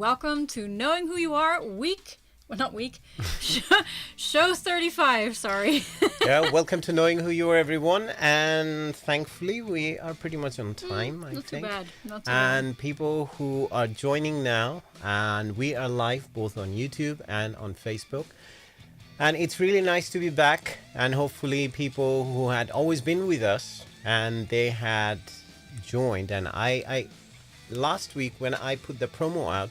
welcome to Knowing Who You Are show 35, sorry. Yeah, welcome to Knowing Who You Are, everyone. And thankfully, we are pretty much on time, I think. Not too bad. People who are joining now, and we are live both on YouTube and on Facebook. And it's really nice to be back. And hopefully people who had always been with us and they had joined. And I last week when I put the promo out,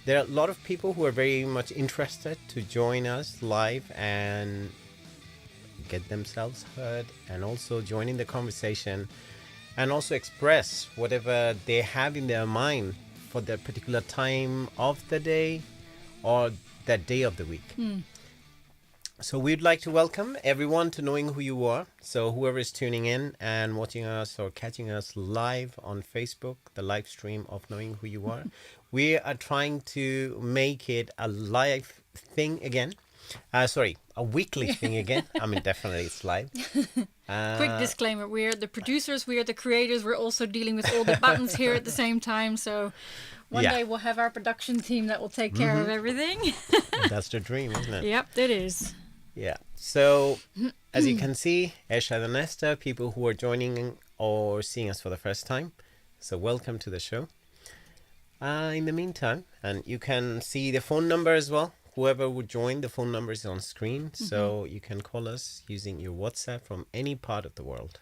there are a lot of people who are very much interested to join us live and get themselves heard and also join in the conversation and also express whatever they have in their mind for that particular time of the day or that day of the week. So we'd like to welcome everyone to Knowing Who You Are. So whoever is tuning in and watching us or catching us live on Facebook, the live stream of Knowing Who You Are, we are trying to make it a live thing again. A weekly thing again. I mean, definitely it's live. Quick disclaimer, we're the producers, we are the creators, we're also dealing with all the buttons here at the same time. So one day we'll have our production team that will take care of everything. That's the dream, isn't it? Yep, it is. Yeah. So, as you can see, Ershad and Esther, people who are joining or seeing us for the first time. So, welcome to the show. In the meantime, and you can see the phone number as well. Whoever would join, the phone number is on screen. So, you can call us using your WhatsApp from any part of the world.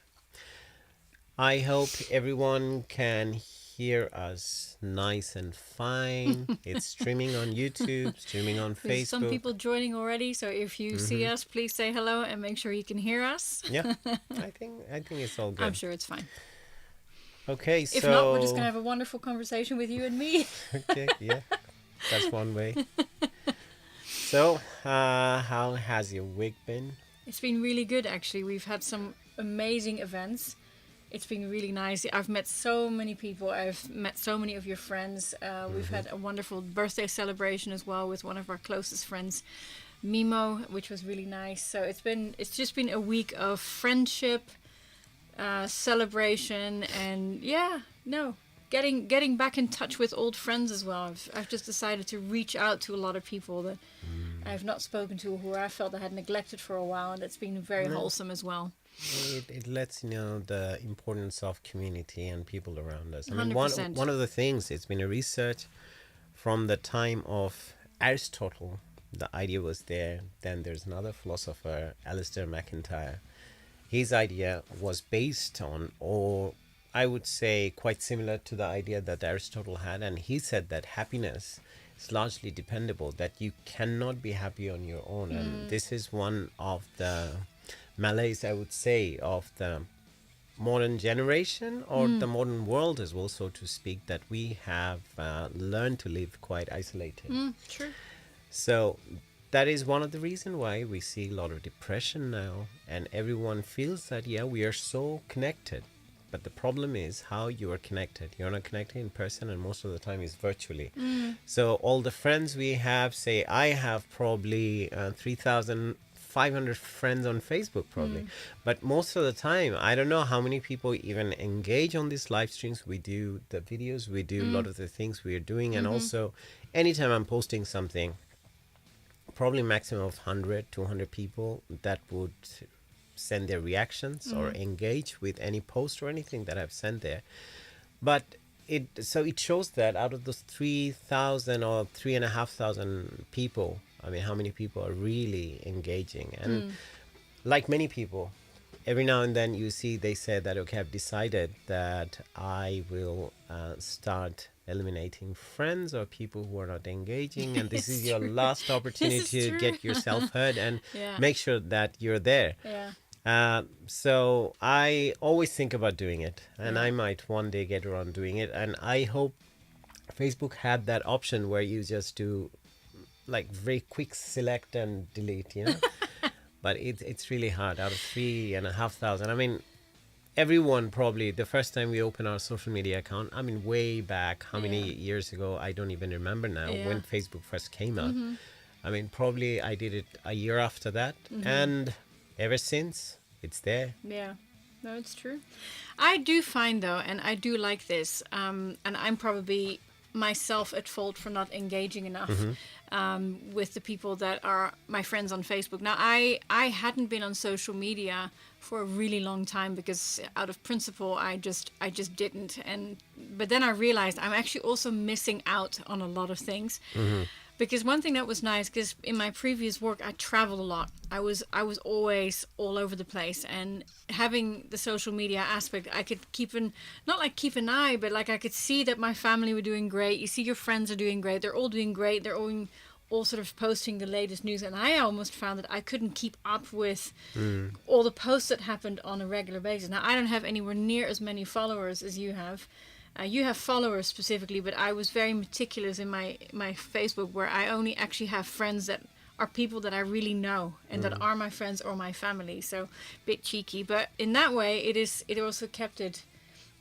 I hope everyone can hear us nice and fine. It's streaming on YouTube, streaming on Facebook. There's some people joining already, so if you see us, please say hello and make sure you can hear us. Yeah, I think it's all good. I'm sure it's fine. Okay, so... If not, we're just going to have a wonderful conversation with you and me. Okay, yeah, that's one way. So, how has your week been? It's been really good, actually. We've had some amazing events. It's been really nice. I've met so many people. I've met so many of your friends. We've had a wonderful birthday celebration as well with one of our closest friends, Mimo, which was really nice. So it's just been a week of friendship, celebration, and getting back in touch with old friends as well. I've just decided to reach out to a lot of people that I've not spoken to, who I felt I had neglected for a while, and it's been very wholesome as well. It lets you know the importance of community and people around us. I mean, 100%. one of the things, it's been a research from the time of Aristotle. The idea was there. Then there's another philosopher, Esther McIntyre. His idea was based on, or I would say quite similar to the idea that Aristotle had. And he said that happiness is largely dependable, that you cannot be happy on your own. And this is one of the malaise, I would say, of the modern generation or the modern world as well, so to speak, that we have learned to live quite isolated. True. So that is one of the reasons why we see a lot of depression now, and everyone feels that, we are so connected. But the problem is how you are connected. You're not connected in person, and most of the time is virtually. So all the friends we have, say I have probably 3,500 friends on Facebook probably. But most of the time, I don't know how many people even engage on these live streams. We do the videos, we do a lot of the things we are doing. And also, anytime I'm posting something, probably maximum of 100, 200 people that would send their reactions or engage with any post or anything that I've sent there. But it shows that out of those 3,000 or 3,500 people, I mean, how many people are really engaging? And like many people, every now and then you see they say that, okay, I've decided that I will start eliminating friends or people who are not engaging, and this is your last opportunity to get yourself heard and make sure that you're there. So I always think about doing it, and I might one day get around doing it, and I hope Facebook had that option where you just do like very quick select and delete, but it's really hard. Out of 3,500, I mean, everyone probably, the first time we opened our social media account, I mean, way back, how many years ago, I don't even remember now, when Facebook first came out. I mean, probably I did it a year after that, and ever since, it's there. Yeah, no, it's true. I do find, though, and I do like this, and I'm probably myself at fault for not engaging enough with the people that are my friends on Facebook. Now, I hadn't been on social media for a really long time because out of principle, I just didn't. But then I realized I'm actually also missing out on a lot of things. Because one thing that was nice, because in my previous work, I traveled a lot. I was always all over the place, and having the social media aspect, I could not like keep an eye, but like I could see that my family were doing great. You see your friends are doing great. They're all doing great. They're all sort of posting the latest news. And I almost found that I couldn't keep up with all the posts that happened on a regular basis. Now, I don't have anywhere near as many followers as you have. You have followers specifically, but I was very meticulous in my Facebook, where I only actually have friends that are people that I really know and that are my friends or my family. So a bit cheeky, but in that way, it also kept it,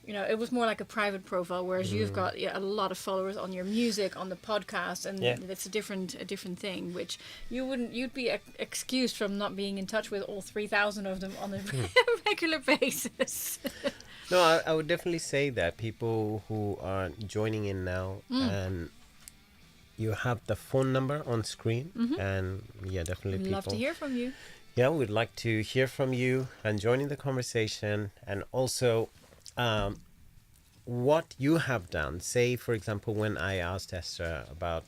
it was more like a private profile, whereas you've got a lot of followers on your music, on the podcast, and that's a different thing, which you'd be excused from not being in touch with all 3,000 of them on a regular basis. No, I would definitely say that people who are joining in now, and you have the phone number on screen, and definitely We'd people love to hear from you. Yeah, we'd like to hear from you and join in the conversation, and also what you have done. Say, for example, when I asked Esther about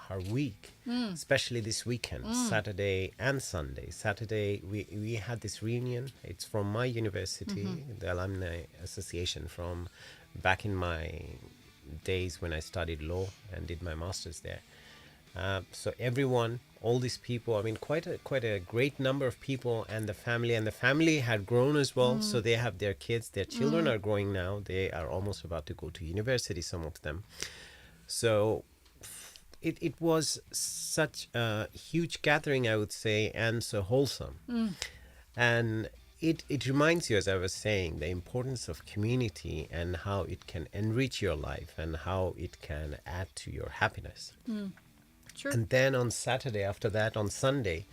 her week, especially this weekend, Saturday and Sunday. Saturday, we had this reunion. It's from my university, the Alumni Association, from back in my days when I studied law and did my master's there. So everyone, all these people, I mean, quite a great number of people, and the family had grown as well. So they have their kids, their children are growing now. They are almost about to go to university, some of them. So it was such a huge gathering, I would say, and so wholesome. And it reminds you, as I was saying, the importance of community and how it can enrich your life and how it can add to your happiness. Sure. And then on Saturday, after that, on Sunday,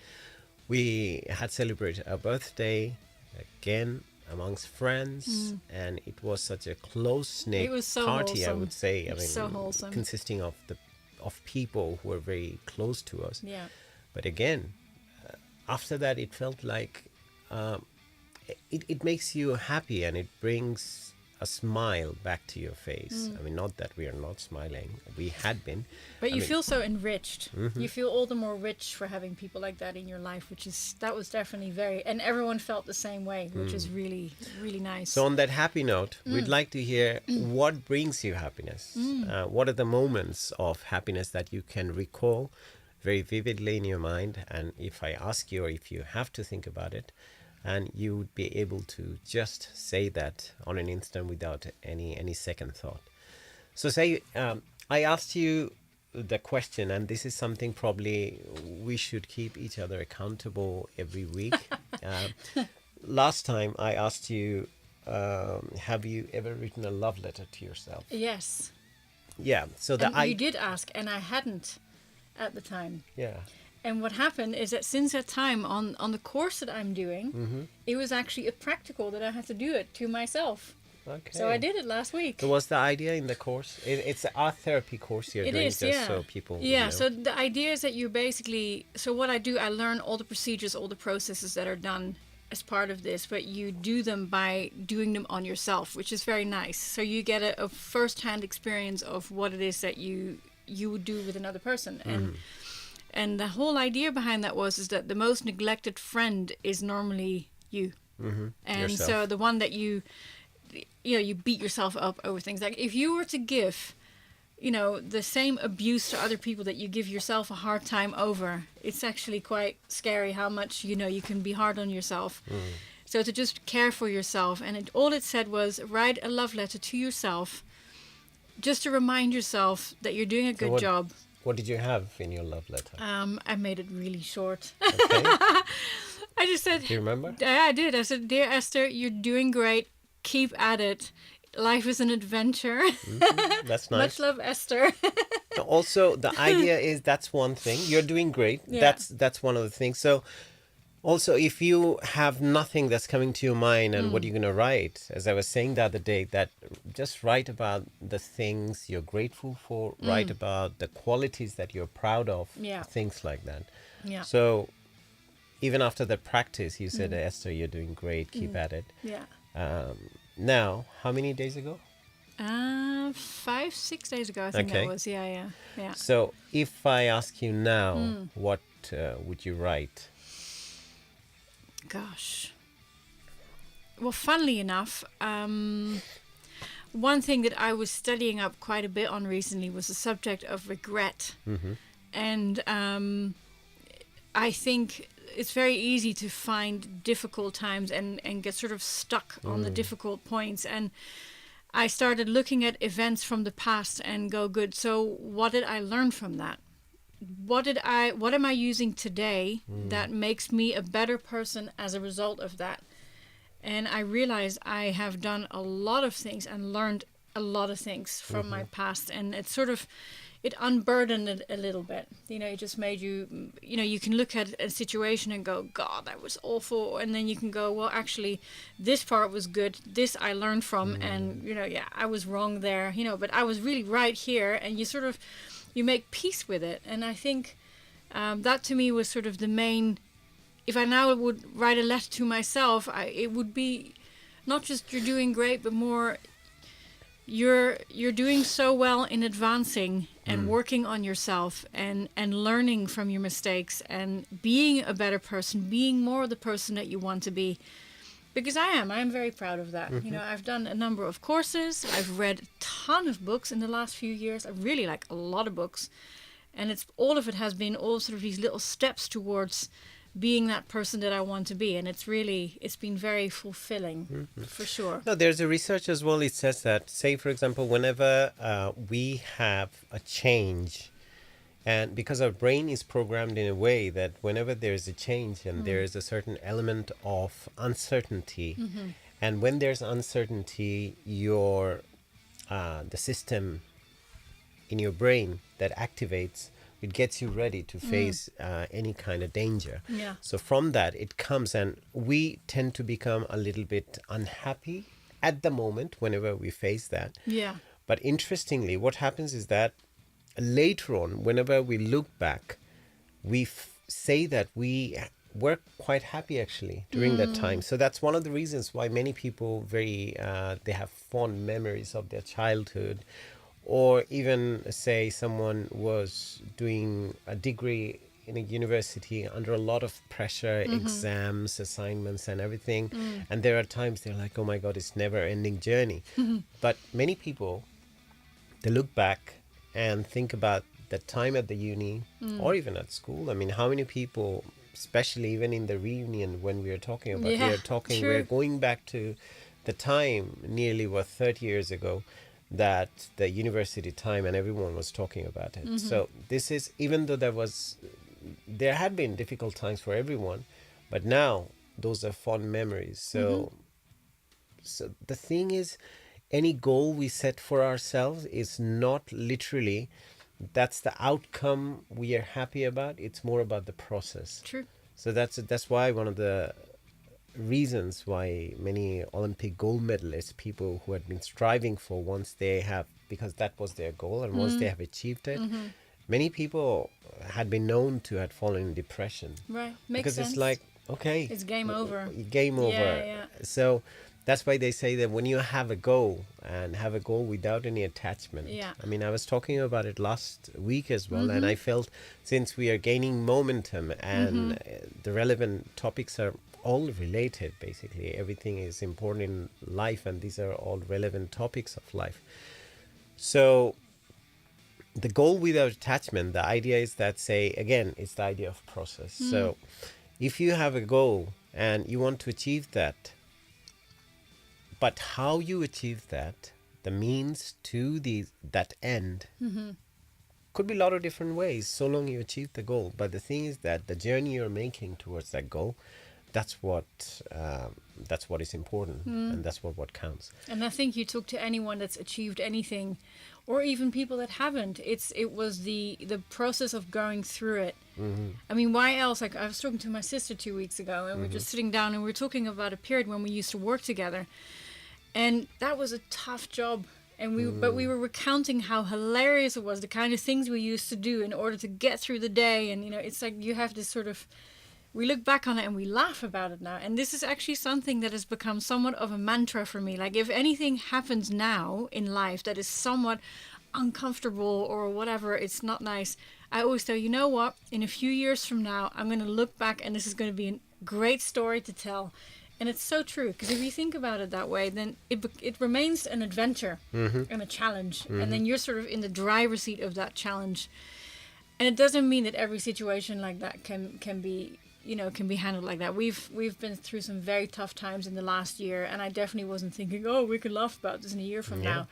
we had celebrated our birthday again amongst friends, and it was such a close-knit party, wholesome. I would say. I mean, so wholesome. Consisting of people who were very close to us. Yeah. But again, after that, it felt like it makes you happy, and it brings a smile back to your face. I mean, not that we are not smiling. We had been. But you feel so enriched. You feel all the more rich for having people like that in your life, that was definitely and everyone felt the same way, which is really, really nice. So on that happy note, we'd like to hear what brings you happiness. What are the moments of happiness that you can recall very vividly in your mind? And if I ask you, or if you have to think about it, and you would be able to just say that on an instant without any second thought. So say, I asked you the question, and this is something probably we should keep each other accountable every week. Last time I asked you, have you ever written a love letter to yourself? Yes. Yeah. So you did ask, and I hadn't at the time. Yeah. And what happened is that since that time on the course that I'm doing, it was actually a practical that I had to do it to myself. Okay. So I did it last week. So what's the idea in the course? It's an art therapy course you're doing, so people... Yeah, so the idea is that you basically... So what I do, I learn all the procedures, all the processes that are done as part of this, but you do them by doing them on yourself, which is very nice. So you get a first-hand experience of what it is that you would do with another person. And the whole idea behind that is that the most neglected friend is normally you. And yourself. So the one that you beat yourself up over things. Like if you were to give, the same abuse to other people that you give yourself a hard time over, it's actually quite scary how much, you can be hard on yourself. So to just care for yourself. And all it said was write a love letter to yourself just to remind yourself that you're doing a good job. What did you have in your love letter? I made it really short. Okay. I just said... Do you remember? Yeah, I did. I said, "Dear Esther, you're doing great. Keep at it. Life is an adventure." That's nice. Much love, Esther. Also, the idea is that's one thing. You're doing great. Yeah. That's one of the things. So Also, if you have nothing that's coming to your mind and what you're going to write, as I was saying the other day, that just write about the things you're grateful for, write about the qualities that you're proud of, Yeah. things like that. Yeah. So even after the practice, you said, Esther, you're doing great, keep at it. Yeah. Now, how many days ago? 5-6 days ago, I think Okay. that was. Yeah. So if I ask you now, what would you write? Gosh. Well, funnily enough, one thing that I was studying up quite a bit on recently was the subject of regret. And I think it's very easy to find difficult times and get sort of stuck on the difficult points. And I started looking at events from the past and go, good, so what did I learn from that? What am I using today that makes me a better person as a result of that? And I realized I have done a lot of things and learned a lot of things from my past, and it sort of, it unburdened it a little bit. It just made you, you can look at a situation and go, God, that was awful. And then you can go, well, actually, this part was good. This I learned from. And, I was wrong there, but I was really right here. And you sort of, you make peace with it. And I think that to me was sort of the main, if I now would write a letter to myself, it would be not just you're doing great, but more you're doing so well in advancing and working on yourself and learning from your mistakes and being a better person, being more the person that you want to be. Because I'm very proud of that. I've done a number of courses. I've read a ton of books in the last few years. I really like a lot of books. And all of it has been all sort of these little steps towards being that person that I want to be. And it's been very fulfilling, for sure. No, there's a research as well. It says that, say, for example, whenever we have a change, and because our brain is programmed in a way that whenever there's a change and there is a certain element of uncertainty, and when there's uncertainty, the system in your brain that activates, it gets you ready to face any kind of danger. Yeah. So from that, it comes, and we tend to become a little bit unhappy at the moment whenever we face that. Yeah. But interestingly, what happens is that later on, whenever we look back, we say that we were quite happy actually during that time. So that's one of the reasons why many people they have fond memories of their childhood. Or even say someone was doing a degree in a university under a lot of pressure, exams, assignments and everything. And there are times they're like, oh my God, it's never ending journey. But many people, they look back and think about the time at the uni or even at school. I mean, how many people, especially even in the reunion when we are talking about, we're going back to the time nearly 30 years ago, that the university time, and everyone was talking about it. So this is, even though there had been difficult times for everyone, but now those are fond memories. So the thing is, any goal we set for ourselves is not literally that's the outcome we are happy about. It's more about the process. True. So that's why one of the reasons why many Olympic gold medalists, people who had been striving for once they have, because that was their goal, and once they have achieved it, many people had been known to have fallen in depression. Right. Makes because sense. It's like, okay, it's game over. Game over. Yeah. So that's why they say that when you have a goal and have a goal without any attachment. Yeah. I mean, I was talking about it last week as well, and I felt since we are gaining momentum and the relevant topics are all related, basically everything is important in life, and these are all relevant topics of life. So the goal without attachment, the idea is that, say again, it's the idea of process. So if you have a goal and you want to achieve that, but how you achieve that, the means to that end could be a lot of different ways, so long you achieve the goal. But the thing is that the journey you're making towards that goal, that's what is important, and that's what counts. And I think you talk to anyone that's achieved anything, or even people that haven't. It was the process of going through it. I mean, why else? Like, I was talking to my sister 2 weeks ago, and we're just sitting down and we were talking about a period when we used to work together, and that was a tough job. And but we were recounting how hilarious it was, the kind of things we used to do in order to get through the day. And it's like you have this sort of, we look back on it and we laugh about it now. And this is actually something that has become somewhat of a mantra for me. Like, if anything happens now in life that is somewhat uncomfortable or whatever, it's not nice, I always tell you know what, in a few years from now, I'm going to look back and this is going to be a great story to tell. And it's so true, because if you think about it that way, then it remains an adventure and a challenge. And then you're sort of in the driver's seat of that challenge. And it doesn't mean that every situation like that can be handled like that. We've been through some very tough times in the last year, and I definitely wasn't thinking, oh, we could laugh about this in a year from now.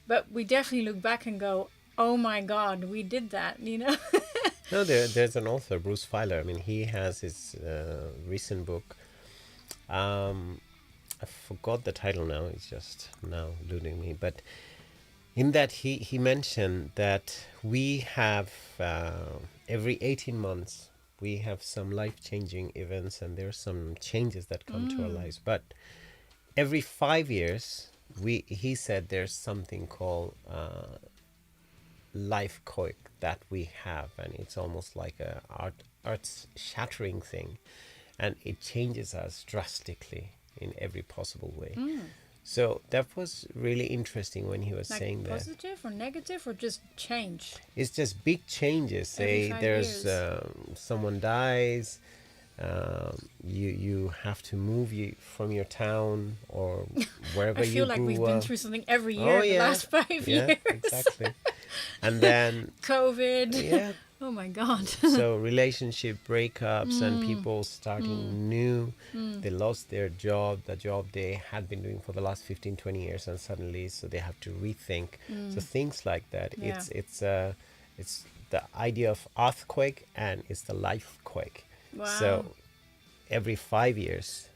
But we definitely look back and go, oh my God, we did that, No, there's an author, Bruce Feiler. I mean, he has his recent book. I forgot the title now. It's just now eluding me. But in that he mentioned that we have every 18 months we have some life-changing events, and there's some changes that come to our lives. But every 5 years, he said there's something called life quake that we have, and it's almost like a earth-shattering thing. And it changes us drastically in every possible way. So that was really interesting when he was saying that. Positive or negative or just change? It's just big changes. Say there's someone dies, you have to move from your town or wherever you grew up. I feel like we've been through something every year in the last 5 years. Exactly. And then COVID. Yeah. Oh my God. So relationship breakups and people starting new. They lost their job, the job they had been doing for the last 15, 20 years, and suddenly so they have to rethink. So things like that. Yeah. It's the idea of earthquake and it's the life quake. Wow. So every 5 years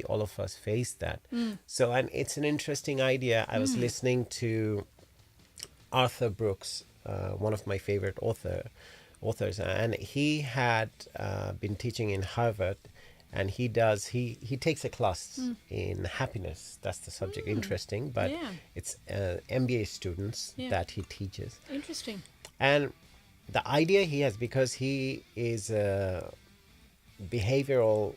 all of us face that. So, and it's an interesting idea. I was listening to Arthur Brooks, one of my favorite authors, and he had been teaching in Harvard, and he takes a class in happiness. That's the subject. Interesting, but it's MBA students that he teaches. Interesting. And the idea he has, because he is a behavioral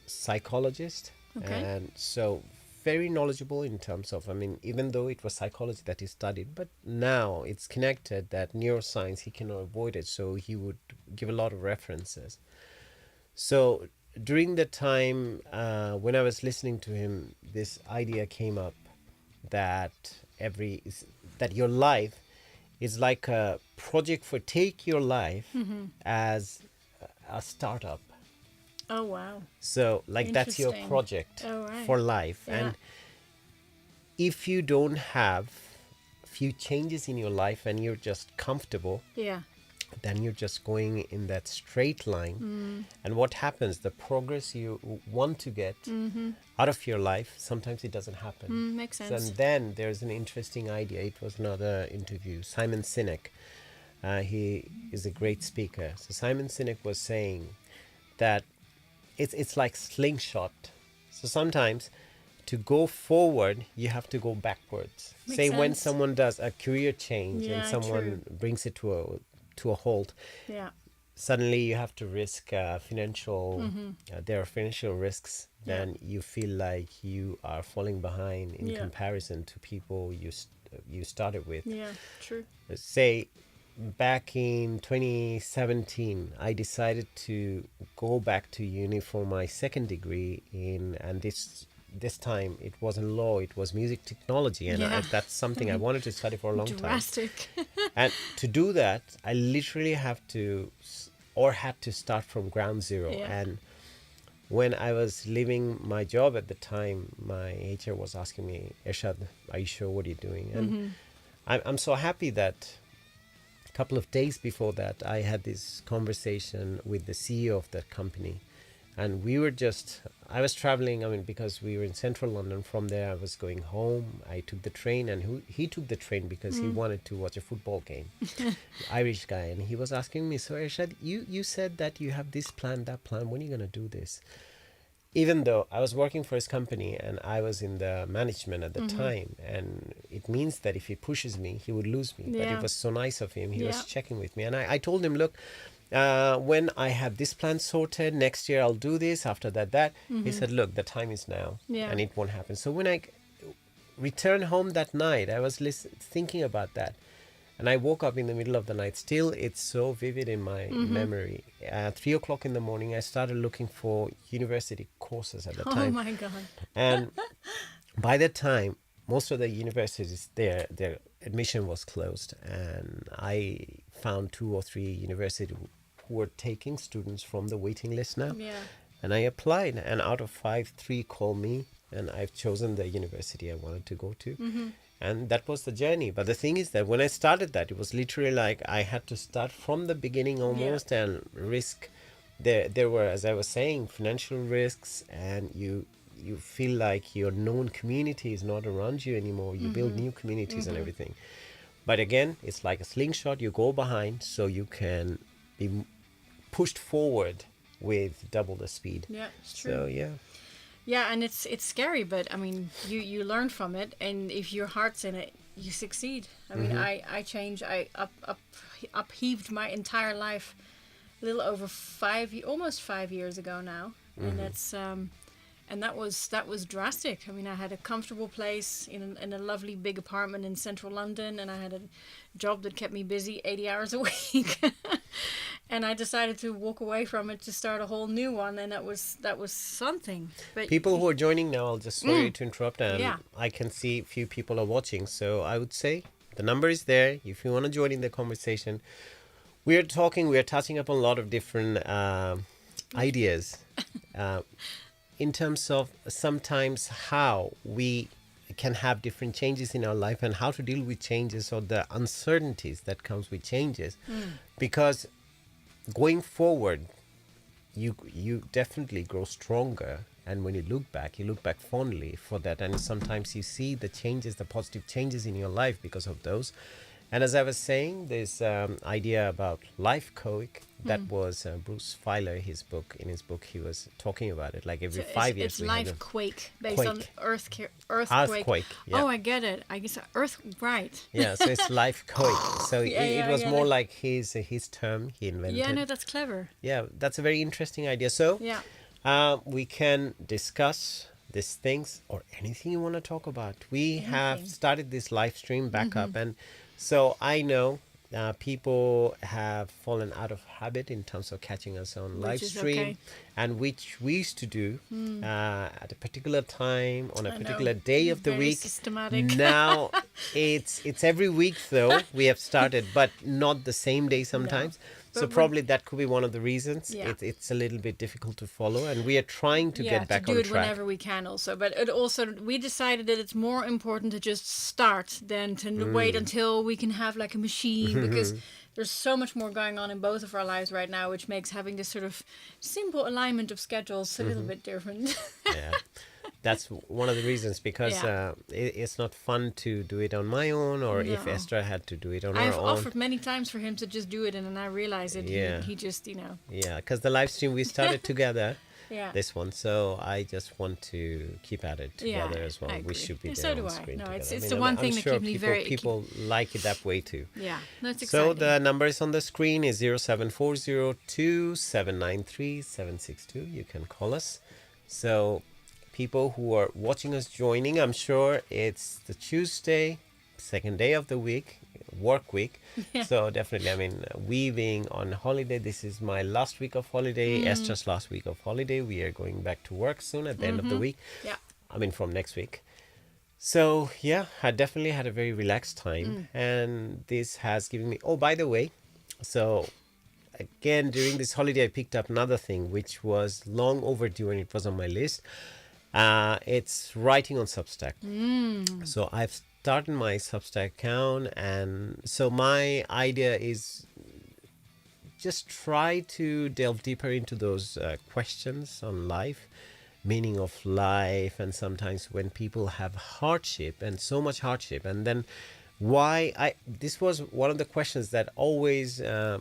psychologist, and so very knowledgeable in terms of, I mean, even though it was psychology that he studied, but now it's connected that neuroscience, he cannot avoid it. So he would give a lot of references. So during the time when I was listening to him, this idea came up that your life is like a project take your life as a startup. Oh, wow. So like that's your project for life. Yeah. And if you don't have a few changes in your life and you're just comfortable, then you're just going in that straight line. And what happens, the progress you want to get out of your life, sometimes it doesn't happen. Makes sense. And then there's an interesting idea. It was another interview. Simon Sinek, he is a great speaker. So Simon Sinek was saying that it's like slingshot. So sometimes to go forward, you have to go backwards. Makes Say sense. When someone does a career change and someone true. brings it to a halt, suddenly you have to risk financial. There are financial risks. Then you feel like you are falling behind in comparison to people you started with. Yeah, true. Say back in 2017, I decided to go back to uni for my second degree and this time it wasn't law, it was music technology, and that's something I wanted to study for a long time. Drastic. And to do that, I literally had to start from ground zero. And when I was leaving my job at the time, my HR was asking me, Ershad, are you sure what you're doing? And I'm so happy that a couple of days before that, I had this conversation with the CEO of that company. And I was traveling, I mean, because we were in central London. From there, I was going home. I took the train, and he took the train because he wanted to watch a football game. Irish guy. And he was asking me, so Ershad, you said that you have this plan, that plan. When are you going to do this? Even though I was working for his company and I was in the management at the time, and it means that if he pushes me, he would lose me. But it was so nice of him. He was checking with me. And I told him, look, when I have this plan sorted, next year I'll do this, after that. He said, look, the time is now, and it won't happen. So when I returned home that night, I was thinking about that. And I woke up in the middle of the night. Still, it's so vivid in my memory. At 3 o'clock in the morning, I started looking for university courses at the time. Oh my God. And by that time, most of the universities, their admission was closed. And I found 2 or 3 universities who were taking students from the waiting list now. Yeah. And I applied. And out of 5, 3 called me. And I've chosen the university I wanted to go to. And that was the journey. But the thing is that when I started that, it was literally like I had to start from the beginning almost and risk. There were, as I was saying, financial risks, and you feel like your known community is not around you anymore. You build new communities and everything. But again, it's like a slingshot. You go behind so you can be pushed forward with double the speed. Yeah, it's true. So, yeah. Yeah, and it's scary, but I mean, you learn from it, and if your heart's in it, you succeed. I mean, I changed, I upheaved my entire life a little over almost 5 years ago now, and that's and that was drastic. I mean, I had a comfortable place in a lovely big apartment in central London, and I had a job that kept me busy 80 hours a week. And I decided to walk away from it to start a whole new one, and that was something. But people who are joining now, I'll just sorry to interrupt, and I can see a few people are watching. So I would say the number is there if you want to join in the conversation. We are touching up on a lot of different ideas in terms of sometimes how we can have different changes in our life and how to deal with changes or the uncertainties that comes with changes. Because going forward, you definitely grow stronger, and when you look back fondly for that, and sometimes you see the changes, the positive changes in your life because of those. And as I was saying, this idea about life coach, that was Bruce Feiler, in his book, he was talking about it. Like every 5 years, it's life quake based on earthquake. Yeah. Oh, I get it. I guess right. Yeah, so it's life coach. So it was more like his term he invented. Yeah, no, that's clever. Yeah, that's a very interesting idea. So we can discuss these things or anything you want to talk about. We have started this live stream back up, and so I know people have fallen out of habit in terms of catching us on live stream, and which we used to do at a particular time on a particular day of the week. Systematic. Now it's every week though we have started, but not the same day sometimes. No. So probably that could be one of the reasons. Yeah. It's a little bit difficult to follow, and we are trying to get back on track. Yeah, to do it whenever we can also. But we decided that it's more important to just start than to wait until we can have like a machine, because there's so much more going on in both of our lives right now, which makes having this sort of simple alignment of schedules a little bit different. Yeah. That's one of the reasons, because it's not fun to do it on my own, or if Esther had to do it on her own. I've offered many times for him to just do it, and then I realized that he just, Yeah, because the live stream we started together, this one, so I just want to keep at it together as well. We should be there on the screen together. It's the one thing that keeps me very... People like it that way too. Yeah, no, it's exciting. So the number is on the screen, is 07402793 You can call us. So... people who are watching us joining, I'm sure it's the Tuesday, second day of the week, work week. Yeah. So definitely, I mean, we being on holiday, this is my last week of holiday, Esther's last week of holiday. We are going back to work soon at the end of the week. Yeah. I mean, from next week. So yeah, I definitely had a very relaxed time. And this has given me, oh, by the way, so again, during this holiday, I picked up another thing, which was long overdue, and it was on my list. It's writing on Substack. So I've started my Substack account, and so my idea is just try to delve deeper into those questions on life, meaning of life, and sometimes when people have hardship and so much hardship, and then why I this was one of the questions that always I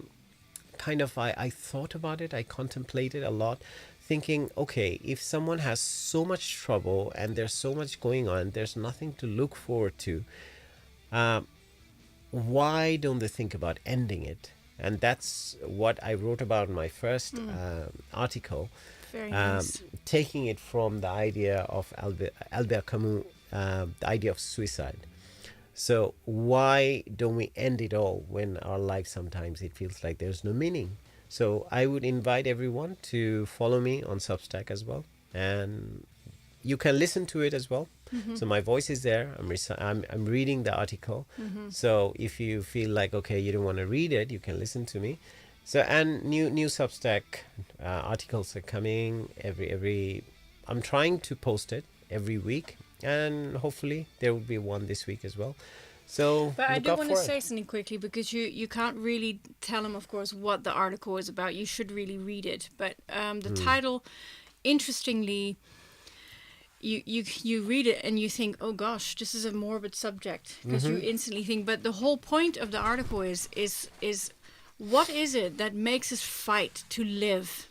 thought about it, I contemplated a lot, thinking, okay, if someone has so much trouble and there's so much going on, there's nothing to look forward to, why don't they think about ending it? And that's what I wrote about in my first article, Very nice. taking it from the idea of Albert Camus, the idea of suicide. So why don't we end it all when our life sometimes it feels like there's no meaning? So I would invite everyone to follow me on Substack as well, and you can listen to it as well. So my voice is there. I'm reading the article. So if you feel like, okay, you don't want to read it, you can listen to me. So, and new Substack articles are coming every. I'm trying to post it every week, and hopefully there will be one this week as well. So, But I look do out want to for it. say something quickly, because you can't really tell them, of course, what the article is about. You should really read it. But the title, interestingly, you read it and you think, oh gosh, this is a morbid subject, because you instantly think. But the whole point of the article is what is it that makes us fight to live?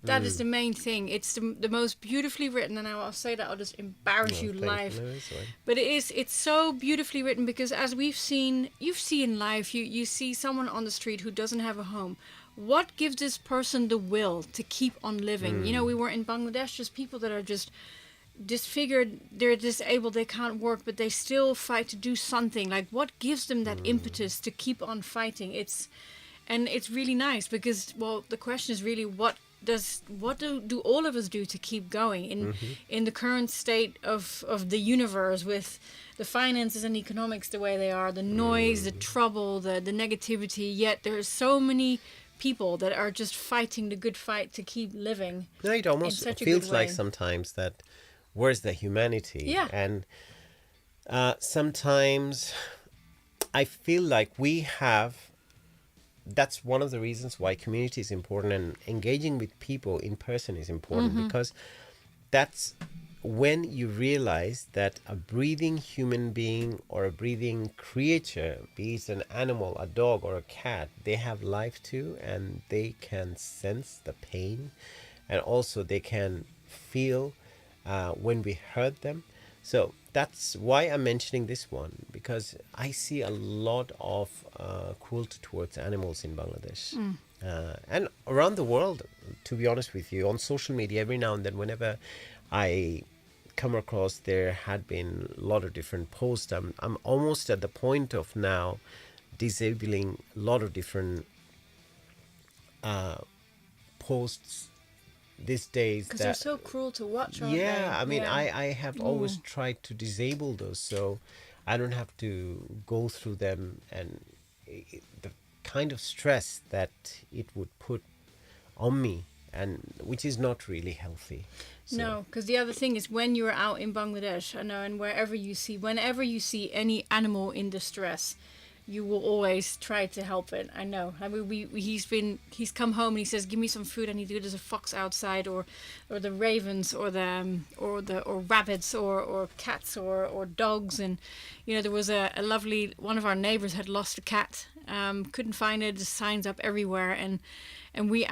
That is the main thing. It's the most beautifully written, and I'll say that I'll just embarrass you live. No, it's fine. But it's so beautifully written, because as you've seen in life, you see someone on the street who doesn't have a home. What gives this person the will to keep on living? You know, we were in Bangladesh, just people that are just disfigured, they're disabled, they can't work, but they still fight to do something. Like, what gives them that impetus to keep on fighting? It's really nice, because, well, the question is really, what do all of us do to keep going in the current state of the universe, with the finances and economics the way they are, the noise, the trouble, the negativity, yet there's so many people that are just fighting the good fight to keep living. No, it almost such a feels good like way. sometimes that where's the humanity? Yeah. And sometimes I feel like we have. That's one of the reasons why community is important, and engaging with people in person is important, because that's when you realize that a breathing human being or a breathing creature, be it an animal, a dog or a cat, they have life too, and they can sense the pain, and also they can feel when we hurt them. So that's why I'm mentioning this one, because I see a lot of cruelty towards animals in Bangladesh and around the world, to be honest with you. On social media, every now and then, whenever I come across, there had been a lot of different posts. I'm almost at the point of now disabling a lot of different posts these days, Because they're so cruel to watch, aren't yeah, they? I mean, Yeah. I have always tried to disable those, so I don't have to go through them, and the kind of stress that it would put on me, and which is not really healthy. So, No, because the other thing is, when you're out in Bangladesh, I know, and whenever you see any animal in distress, you will always try to help it. I know. I mean, he's come home and he says, "Give me some food. I need to. There's a fox outside, or the ravens, or or rabbits, or cats, or dogs." And you know, there was a lovely one of our neighbors had lost a cat. Couldn't find it. The signs up everywhere, and we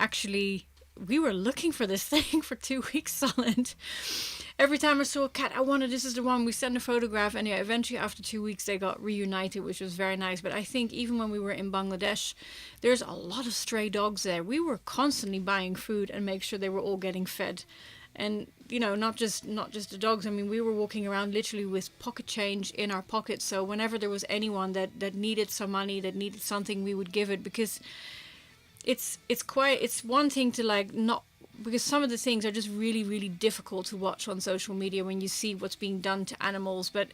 were looking for this thing for 2 weeks solid. Every time I saw a cat, this is the one. We sent a photograph, and yeah, eventually after 2 weeks they got reunited, which was very nice. But I think even when we were in Bangladesh, there's a lot of stray dogs there. We were constantly buying food and make sure they were all getting fed. And you know, not just the dogs. I mean, we were walking around literally with pocket change in our pockets. So whenever there was anyone that needed some money, that needed something, we would give it, because it's one thing to like not, because some of the things are just really, really difficult to watch on social media when you see what's being done to animals. But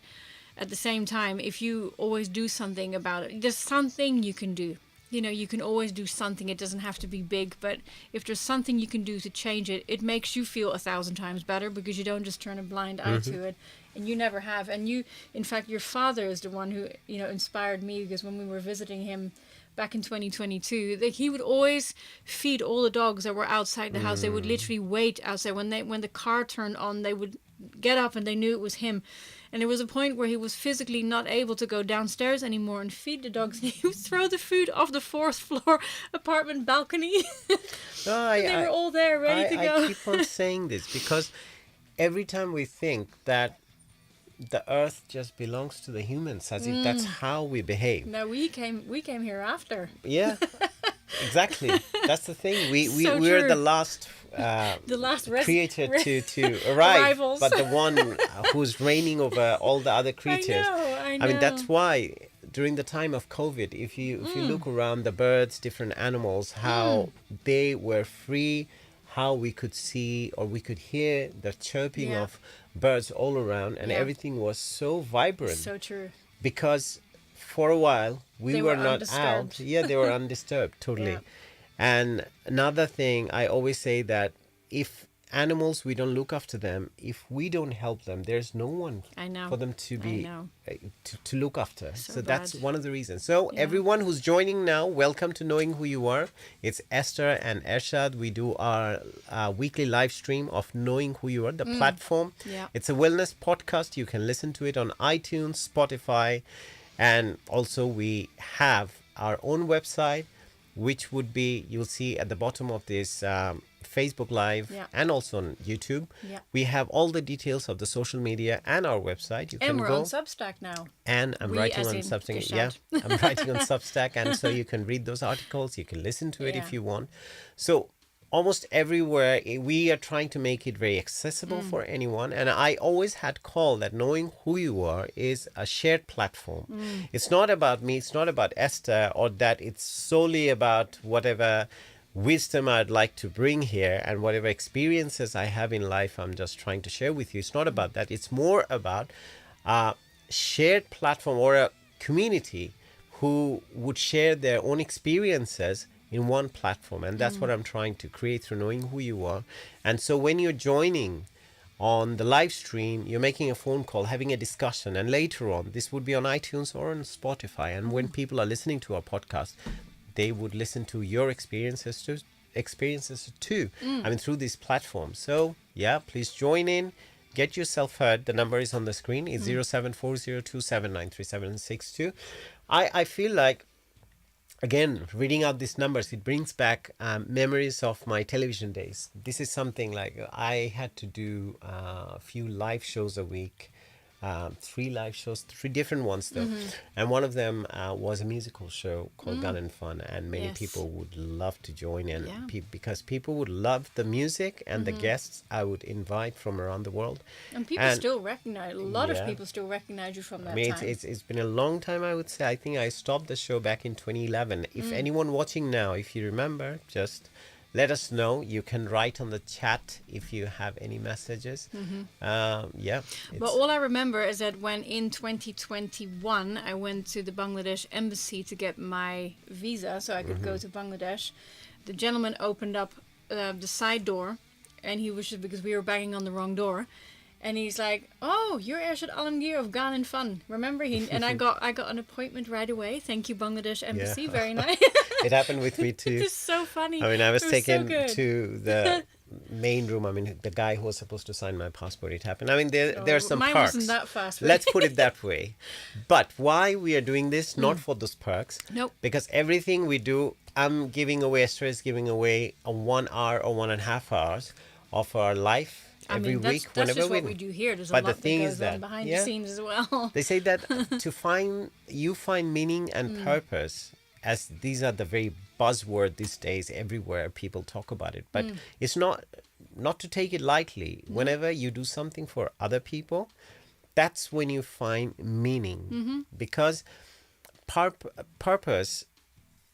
at the same time, if you always do something about it, there's something you can do. You know, you can always do something. It doesn't have to be big, but if there's something you can do to change it, it makes you feel 1,000 times better, because you don't just turn a blind eye to it. And you never have. And in fact, your father is the one who, you know, inspired me, because when we were visiting him back in 2022, that he would always feed all the dogs that were outside the house. They would literally wait outside. When the car turned on, they would get up and they knew it was him. And there was a point where he was physically not able to go downstairs anymore and feed the dogs. And he would throw the food off the fourth floor apartment balcony. And they were all there ready to go. I keep on saying this because every time we think that the earth just belongs to the humans, as if that's how we behave. No, we came here after. Yeah, exactly. That's the thing. So we're true. the last creature to arrive, Arrivals. but the one who's reigning over all the other creatures. I know. I mean, that's why during the time of COVID, if you look around the birds, different animals, how they were free, how we could see or we could hear the chirping of birds all around, and everything was so vibrant. So true. Because for a while they were not undisturbed. out. Yeah, they were undisturbed, totally. Yeah. And another thing, I always say that if animals, we don't look after them, if we don't help them, there's no one for them to be to look after. So that's one of the reasons. So everyone who's joining now, welcome to Knowing Who You Are. It's Esther and Ershad. We do our weekly live stream of Knowing Who You Are, the platform. Yeah. It's a wellness podcast. You can listen to it on iTunes, Spotify, and also we have our own website, which would be, you'll see at the bottom of this Facebook Live and also on YouTube. Yeah. We have all the details of the social media and our website. You can we're go on Substack now. And I'm writing on Substack. Yeah, I'm writing on Substack, and so you can read those articles. You can listen to it if you want. So almost everywhere we are trying to make it very accessible for anyone. And I always had called that Knowing Who You Are is a shared platform. It's not about me. It's not about Esther, or that it's solely about whatever wisdom I'd like to bring here and whatever experiences I have in life I'm just trying to share with you. It's not about that. It's more about a shared platform or a community who would share their own experiences in one platform. And that's what I'm trying to create through Knowing Who You Are. And so when you're joining on the live stream, you're making a phone call, having a discussion, and later on this would be on iTunes or on Spotify. And when people are listening to our podcast, they would listen to your experiences too. I mean, through these platforms. So yeah, please join in, get yourself heard. The number is on the screen. It's 074027937762. I feel like, again, reading out these numbers, it brings back memories of my television days. This is something like I had to do a few live shows a week. 3 live shows, 3 different ones though. And one of them was a musical show called Gun and Fun, and many people would love to join in because people would love the music and the guests I would invite from around the world. And people still recognize, a lot of people still recognize you from that time. It's been a long time, I would say. I think I stopped the show back in 2011. If anyone watching now, if you remember, just let us know. You can write on the chat if you have any messages. But all I remember is that when in 2021 I went to the Bangladesh embassy to get my visa so I could go to Bangladesh, the gentleman opened up the side door, and he was just, because we were banging on the wrong door, and he's like, "Oh, you're Ershad Alamgir of Gun and Fun." Remember? And I got an appointment right away. Thank you, Bangladesh Embassy. Yeah. Very nice. It happened with me too. It's so funny. I mean, I was taken so to the main room. I mean, the guy who was supposed to sign my passport, it happened. I mean, there's some mine perks. wasn't that fast. Let's put it that way. But why we are doing this? Not for those perks. Nope. Because everything we do, I'm giving away, Esther is giving away a 1 hour or 1.5 hours of our life. Every week, that's whenever just what we do here. There's a but lot the thing that is goes that on behind the scenes as well. They say that you find meaning and purpose, as these are the very buzzword these days. Everywhere people talk about it, but it's not to take it lightly. Whenever you do something for other people, that's when you find meaning, because purpose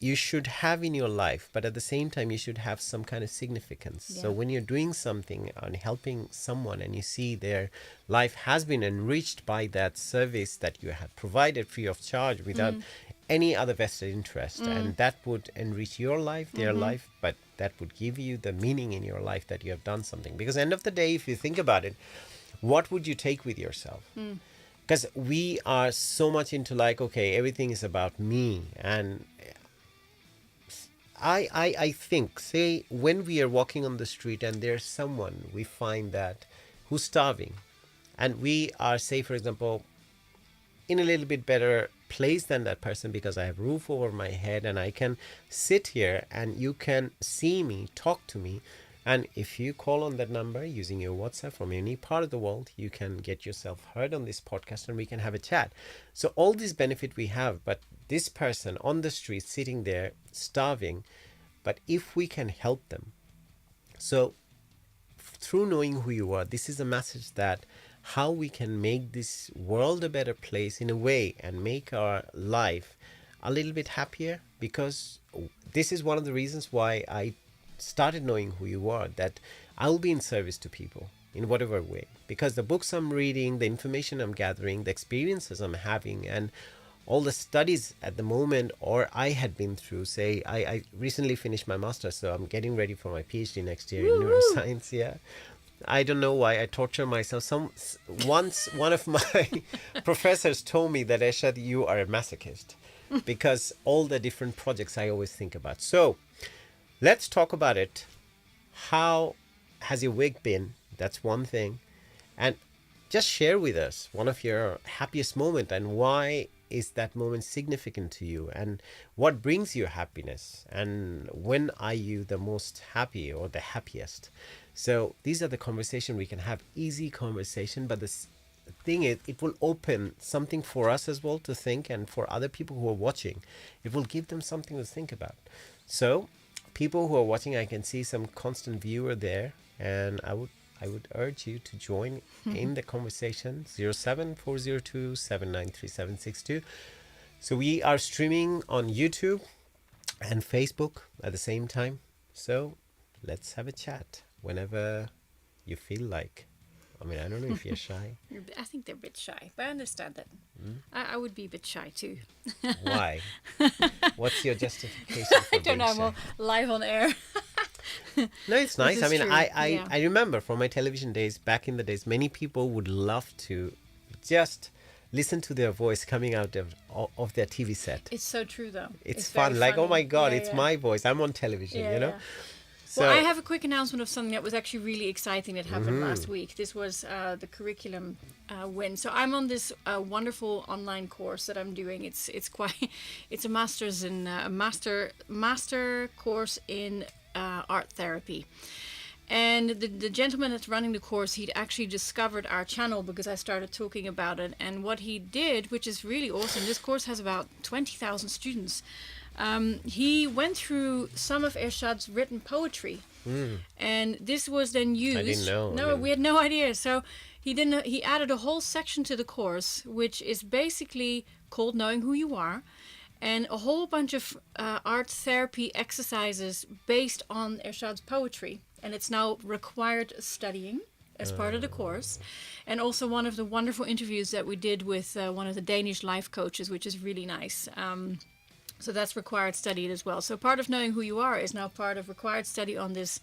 you should have in your life, but at the same time you should have some kind of significance. So when you're doing something and helping someone and you see their life has been enriched by that service that you have provided free of charge without any other vested interest, and that would enrich your life, their life, but that would give you the meaning in your life that you have done something. Because end of the day, if you think about it, what would you take with yourself? Because we are so much into like, okay, everything is about me, and I think, say, when we are walking on the street and there's someone we find that who's starving, and we are, say, for example, in a little bit better place than that person because I have roof over my head and I can sit here and you can see me, talk to me. And if you call on that number using your WhatsApp from any part of the world, you can get yourself heard on this podcast and we can have a chat. So all this benefit we have, but this person on the street sitting there starving, but if we can help them. So through knowing who you are, this is a message that how we can make this world a better place in a way and make our life a little bit happier, because this is one of the reasons why I started knowing who you are, that I'll be in service to people in whatever way, because the books I'm reading, the information I'm gathering, the experiences I'm having, and all the studies at the moment, or I had been through, say, I recently finished my master's, so I'm getting ready for my PhD next year in neuroscience. Yeah, I don't know why I torture myself. Once one of my professors told me that, Ershad, you are a masochist, because all the different projects I always think about. So let's talk about it. How has your week been? That's one thing. And just share with us one of your happiest moments, and why is that moment significant to you, and what brings you happiness, and when are you the most happy or the happiest. So these are the conversation we can have, easy conversation, but the thing is, it will open something for us as well to think, and for other people who are watching, it will give them something to think about. So people who are watching, I can see some constant viewer there, and I would urge you to join in the conversation. 07402793762. So we are streaming on YouTube and Facebook at the same time. So let's have a chat whenever you feel like. I mean, I don't know if you're shy. I think they're a bit shy, but I understand that. I would be a bit shy too. Why? What's your justification for I don't know. I'm all live on air. No, it's nice. I mean, true. I remember from my television days, back in the days, many people would love to just listen to their voice coming out of their TV set. It's so true, though. It's fun. Like, oh my God, Yeah, it's yeah. my voice. I'm on television, you know? Yeah. So, Well, I have a quick announcement of something that was actually really exciting that happened last week. This was the curriculum win. So I'm on this wonderful online course that I'm doing. It's a master's in master course in art therapy. And the gentleman that's running the course, he'd actually discovered our channel because I started talking about it. And what he did, which is really awesome, this course has about 20,000 students. He went through some of Ershad's written poetry, and this was then used. I didn't know. No, we had no idea. So he added a whole section to the course, which is basically called Knowing Who You Are, and a whole bunch of art therapy exercises based on Ershad's poetry, and it's now required studying as part of the course. And also one of the wonderful interviews that we did with one of the Danish life coaches, which is really nice. So that's required study as well. So part of Knowing Who You Are is now part of required study on this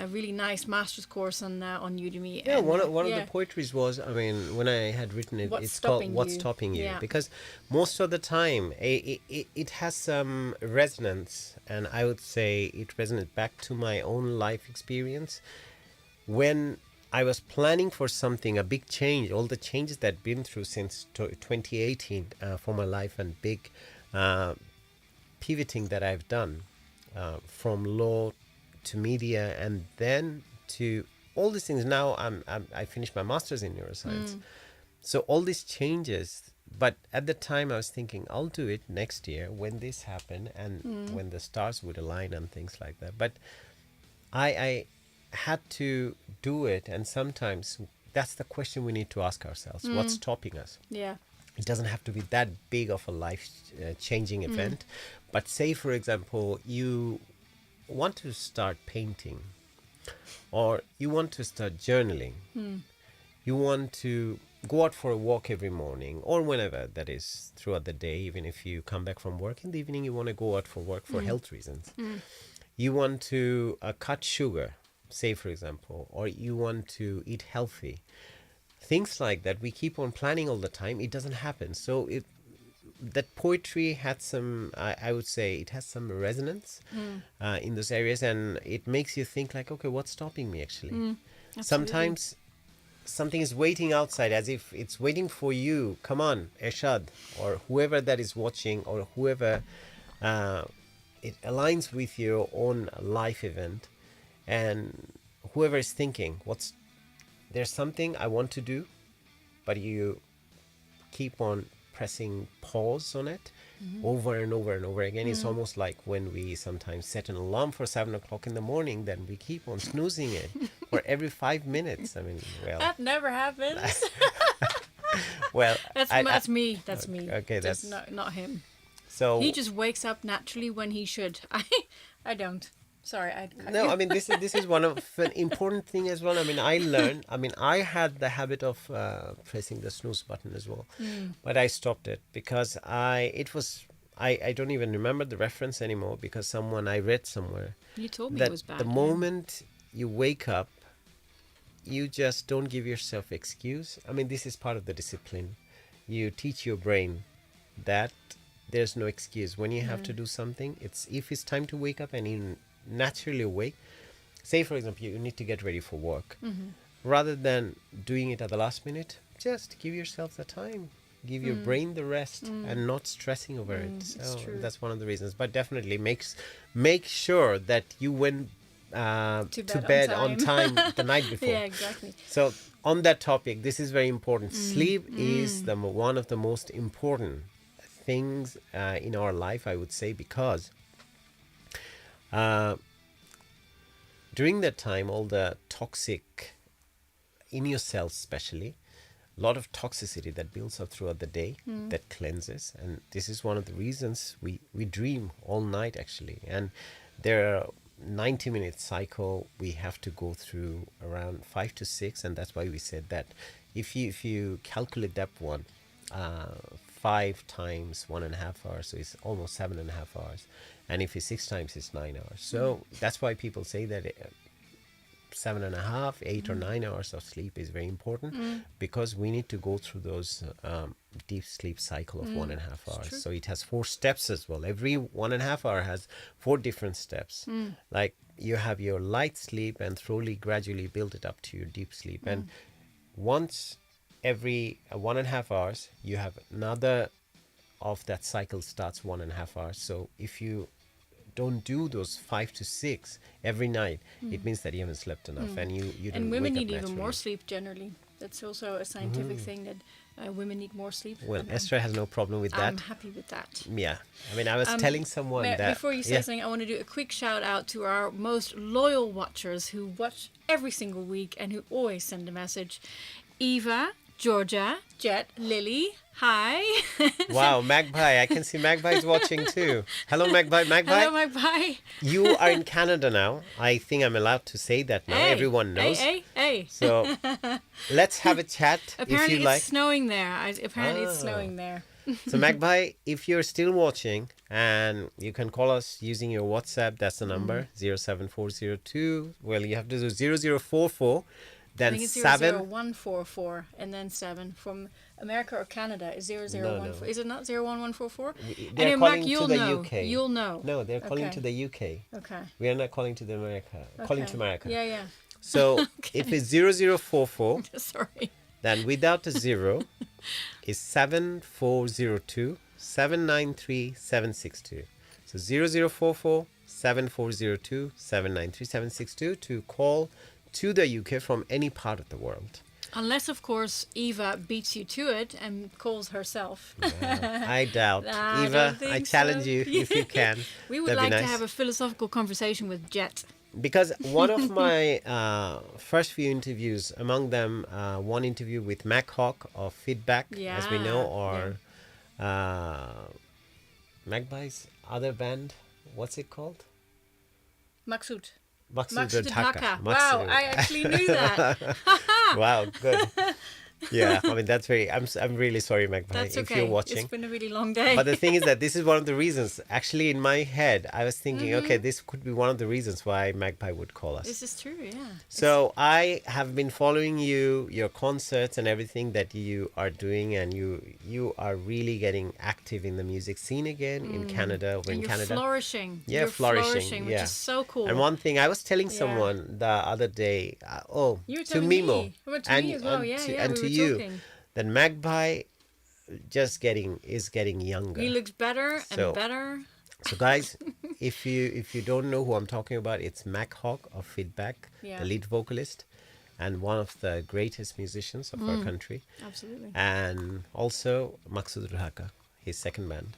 really nice master's course on Udemy. yeah, And, one of the poetries was, I mean, when I had written it, it's called What's Stopping You? Yeah. Because most of the time, it has some resonance, and I would say it resonates back to my own life experience. When I was planning for something, a big change, all the changes that I've been through since 2018 for my life, and big pivoting that I've done from law to media, and then to all these things. Now I finished my master's in neuroscience. So all these changes, but at the time I was thinking I'll do it next year when this happened, and when the stars would align and things like that. But I had to do it, and sometimes that's the question we need to ask ourselves. What's stopping us? Yeah. It doesn't have to be that big of a life-changing event. But say, for example, you want to start painting, or you want to start journaling. You want to go out for a walk every morning, or whenever that is throughout the day. Even if you come back from work in the evening, you want to go out for work for health reasons. You want to cut sugar, say, for example, or you want to eat healthy. Things like that, we keep on planning all the time. It doesn't happen. So that poetry had some, I would say it has some resonance in those areas, and it makes you think like, okay, what's stopping me actually? Absolutely. Sometimes something is waiting outside, as if it's waiting for you. Come on, Ershad, or whoever that is watching, or whoever it aligns with your own life event, and whoever is thinking, there's something I want to do, but you keep on pressing pause on it over and over and over again. It's almost like when we sometimes set an alarm for 7 o'clock in the morning, then we keep on snoozing it for every 5 minutes. I mean, well, That never happens. well, That's me. That's me. Okay, Just that's not him. so. He just wakes up naturally when he should. I don't. Sorry, I cut No, you. I mean this is one of an important thing as well. I mean, I learned. I mean, I had the habit of pressing the snooze button as well, but I stopped it because I don't even remember the reference anymore, because I read somewhere You told me that it was bad. the moment you wake up, you just don't give yourself excuse. I mean, this is part of the discipline. You teach your brain that there's no excuse when you have to do something. If it's time to wake up and you naturally awake, say for example you need to get ready for work, rather than doing it at the last minute, just give yourself the time, give your brain the rest, and not stressing over it. So that's one of the reasons. But definitely make sure that you went to bed on time the night before. Yeah, exactly. So on that topic, this is very important. Sleep is one of the most important things in our life, I would say, because during that time, all the toxic in your cells, especially, a lot of toxicity that builds up throughout the day, that cleanses. And this is one of the reasons we dream all night, actually. And there are 90-minute cycle we have to go through around 5 to 6, and that's why we said that if you calculate that one, 5 times 1.5 hours, so it's almost 7.5 hours. And if it's 6 times, it's 9 hours. So that's why people say that 7.5, 8 or 9 hours of sleep is very important, because we need to go through those deep sleep cycle of 1.5 hours. So it has 4 steps as well. Every 1.5 hour has 4 different steps. Like you have your light sleep, and slowly, gradually build it up to your deep sleep. And once every 1.5 hours, you have another of that cycle starts 1.5 hours. So if you don't do those 5 to 6 every night, it means that you haven't slept enough, and you don't. And women wake up need even more naturally. sleep generally. That's also a scientific thing, that women need more sleep. Well, And Esther has no problem with that. I'm happy with that. Yeah, I mean, I was telling someone that Before you say something, I want to do a quick shout out to our most loyal watchers who watch every single week and who always send a message. Eva, Georgia, Jet, Lily, hi. Wow, Magpie! I can see Magpie is watching too. Hello, Magpie. Magpie, Hello, Magpie. you are in Canada now. I think I'm allowed to say that now. Hey, Everyone knows. Hey. So let's have a chat Apparently if you it's like. snowing there. Apparently it's snowing there. So Magpie, if you're still watching, and you can call us using your WhatsApp, that's the number, 07402. Well, you have to do 0044, I then think it's 7. 00144 and then 7. From America or Canada is 0014. No. Is it not 01144? They're Anyway, calling Mark, to you'll the know. UK. You'll know. No, they're calling Okay. to the UK. Okay. We are not calling to the America. Calling to America. Yeah. So if it's 0044, Sorry. then without a 0 is 7402 793 762. So 0044 7402 793 762 to call to the UK from any part of the world. Unless, of course, Eva beats you to it and calls herself. I doubt. I Eva, don't think I challenge so. you if you can. We would That'd be like to nice. have a philosophical conversation with Jet. Because one of my first few interviews, among them one interview with Mac Hawk of Feedback, as we know, or Magpie's other band, what's it called? Maksud. Maksud Maksud Dhaka. Wow, I actually knew that. Wow, good. Yeah, I mean, that's very, I'm really sorry, Magpie, That's if okay. you're watching. It's been a really long day. But the thing is that this is one of the reasons. Actually, in my head, I was thinking, okay, Mm-hmm. this could be one of the reasons why Magpie would call us. This is true, yeah. So I have been following you, your concerts and everything that you are doing, and you are really getting active in the music scene again in Canada, over And in you're Canada. flourishing. Yeah, You're flourishing, which yeah. is so cool. And one thing I was telling Yeah. someone the other day, You were to telling Mimo, me. Well, to me as well. Yeah, yeah. and We to were you, talking. that Magpie is getting younger. He looks better So- and better. So guys, if you don't know who I'm talking about, it's Mac Hawk of Feedback, Yeah. the lead vocalist, and one of the greatest musicians of our country, Absolutely. and also Maksud Haka, his second band.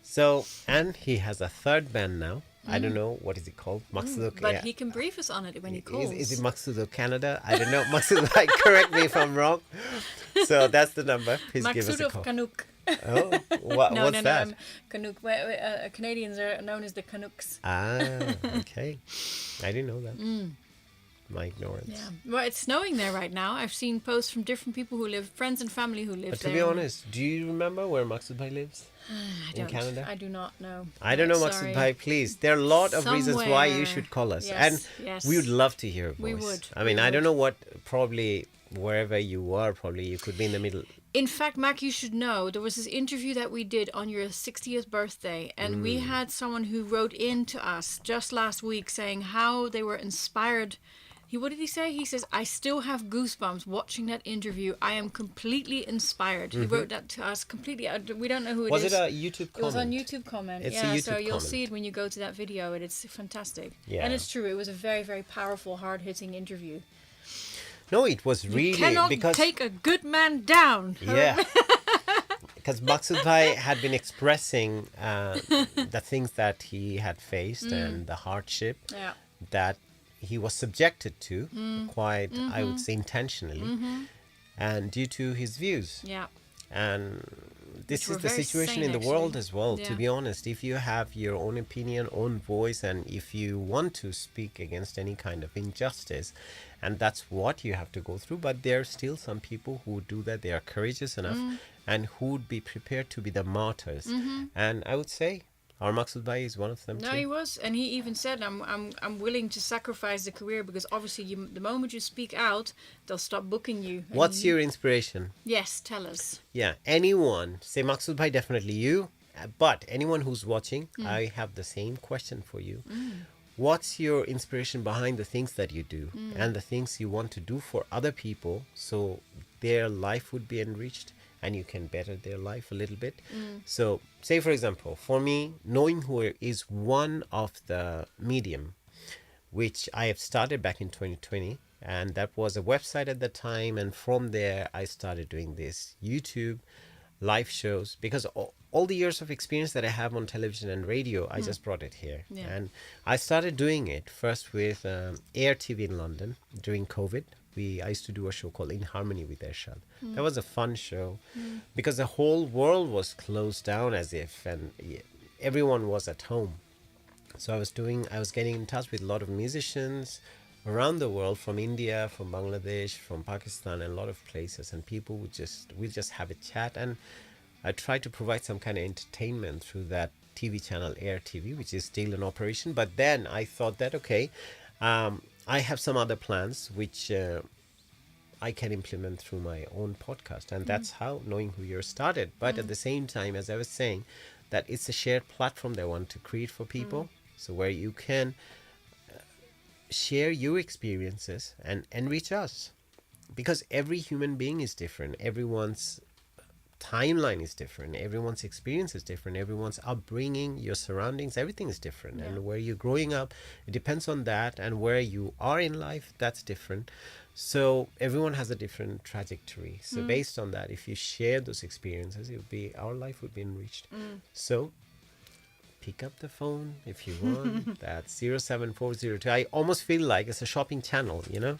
So, and he has a third band now. I don't know what is it called. Maksud. But he can brief us on it when he calls. Is it Maksud Canada? I don't know. Maksud, correct me if I'm wrong. So that's the number. Please give us Maksud a of call. Canuck. Oh, what's that? Canuck. Canadians are known as the Canucks. Ah, okay. I didn't know that. My ignorance. Yeah. Well, it's snowing there right now. I've seen posts from different people who live, friends and family who live But there. to be honest, do you remember where Maksud Bhai lives? I in don't. Canada? I do not know. I don't know, Sorry. Maksud Bhai, please. There are a lot of reasons why you Somewhere. should call us. Yes, And yes. we would love to hear your voice. We would, I mean, we I don't would. know what, probably wherever you are, probably you could be in the middle. In fact, Mac, you should know there was this interview that we did on your 60th birthday, and we had someone who wrote in to us just last week saying how they were inspired. What did he say? He says, "I still have goosebumps watching that interview. I am completely inspired." He wrote that to us completely. We don't know who it is. Was it a YouTube comment? It was on YouTube comment. It's a yeah, YouTube so you'll comment. see it when you go to that video, and it's fantastic. Yeah. And it's true. It was a very, very powerful, hard-hitting interview. No, it was really You cannot because take a good man down. yeah, because Maksud Bhai had been expressing the things that he had faced and the hardship Yeah. that he was subjected to, quite I would say intentionally, and due to his views. Yeah. And this were is the very situation sane, in the world actually. as well, to Yeah. be honest. If you have your own opinion, own voice, and if you want to speak against any kind of injustice, and that's what you have to go through, but there are still some people who do that. They are courageous enough and who would be prepared to be the martyrs. And I would say our Maksud Bhai is one of them No, too. he was, and he even said, "I'm willing to sacrifice the career because obviously, the moment you speak out, they'll stop booking you." And What's your inspiration? Yes, tell us. Yeah, anyone, say Maksud Bhai, definitely you, but anyone who's watching, I have the same question for you. What's your inspiration behind the things that you do and the things you want to do for other people so their life would be enriched and you can better their life a little bit? So, say for example, for me, Knowing Who is one of the medium which I have started back in 2020, and that was a website at the time, and from there I started doing this YouTube live shows because all the years of experience that I have on television and radio, I just brought it here. Yeah. And I started doing it first with Air TV in London during COVID. I used to do a show called In Harmony with Ershad. That was a fun show because the whole world was closed down as if, and everyone was at home. So I was getting in touch with a lot of musicians around the world, from India, from Bangladesh, from Pakistan, and a lot of places, and people would just have a chat, and I tried to provide some kind of entertainment through that TV channel Air TV, which is still in operation. But then I thought that okay, I have some other plans which I can implement through my own podcast, and that's how Knowing Who You're started. But at the same time, as I was saying, that it's a shared platform that I want to create for people, so where you can share your experiences and enrich us, because every human being is different. Everyone's timeline is different, everyone's experience is different, everyone's upbringing, your surroundings, everything is different. And where you're growing up, it depends on that, and where you are in life, that's different. So everyone has a different trajectory. So based on that, if you share those experiences, our life would be enriched. So pick up the phone if you want. That's 07402. I almost feel like it's a shopping channel, you know.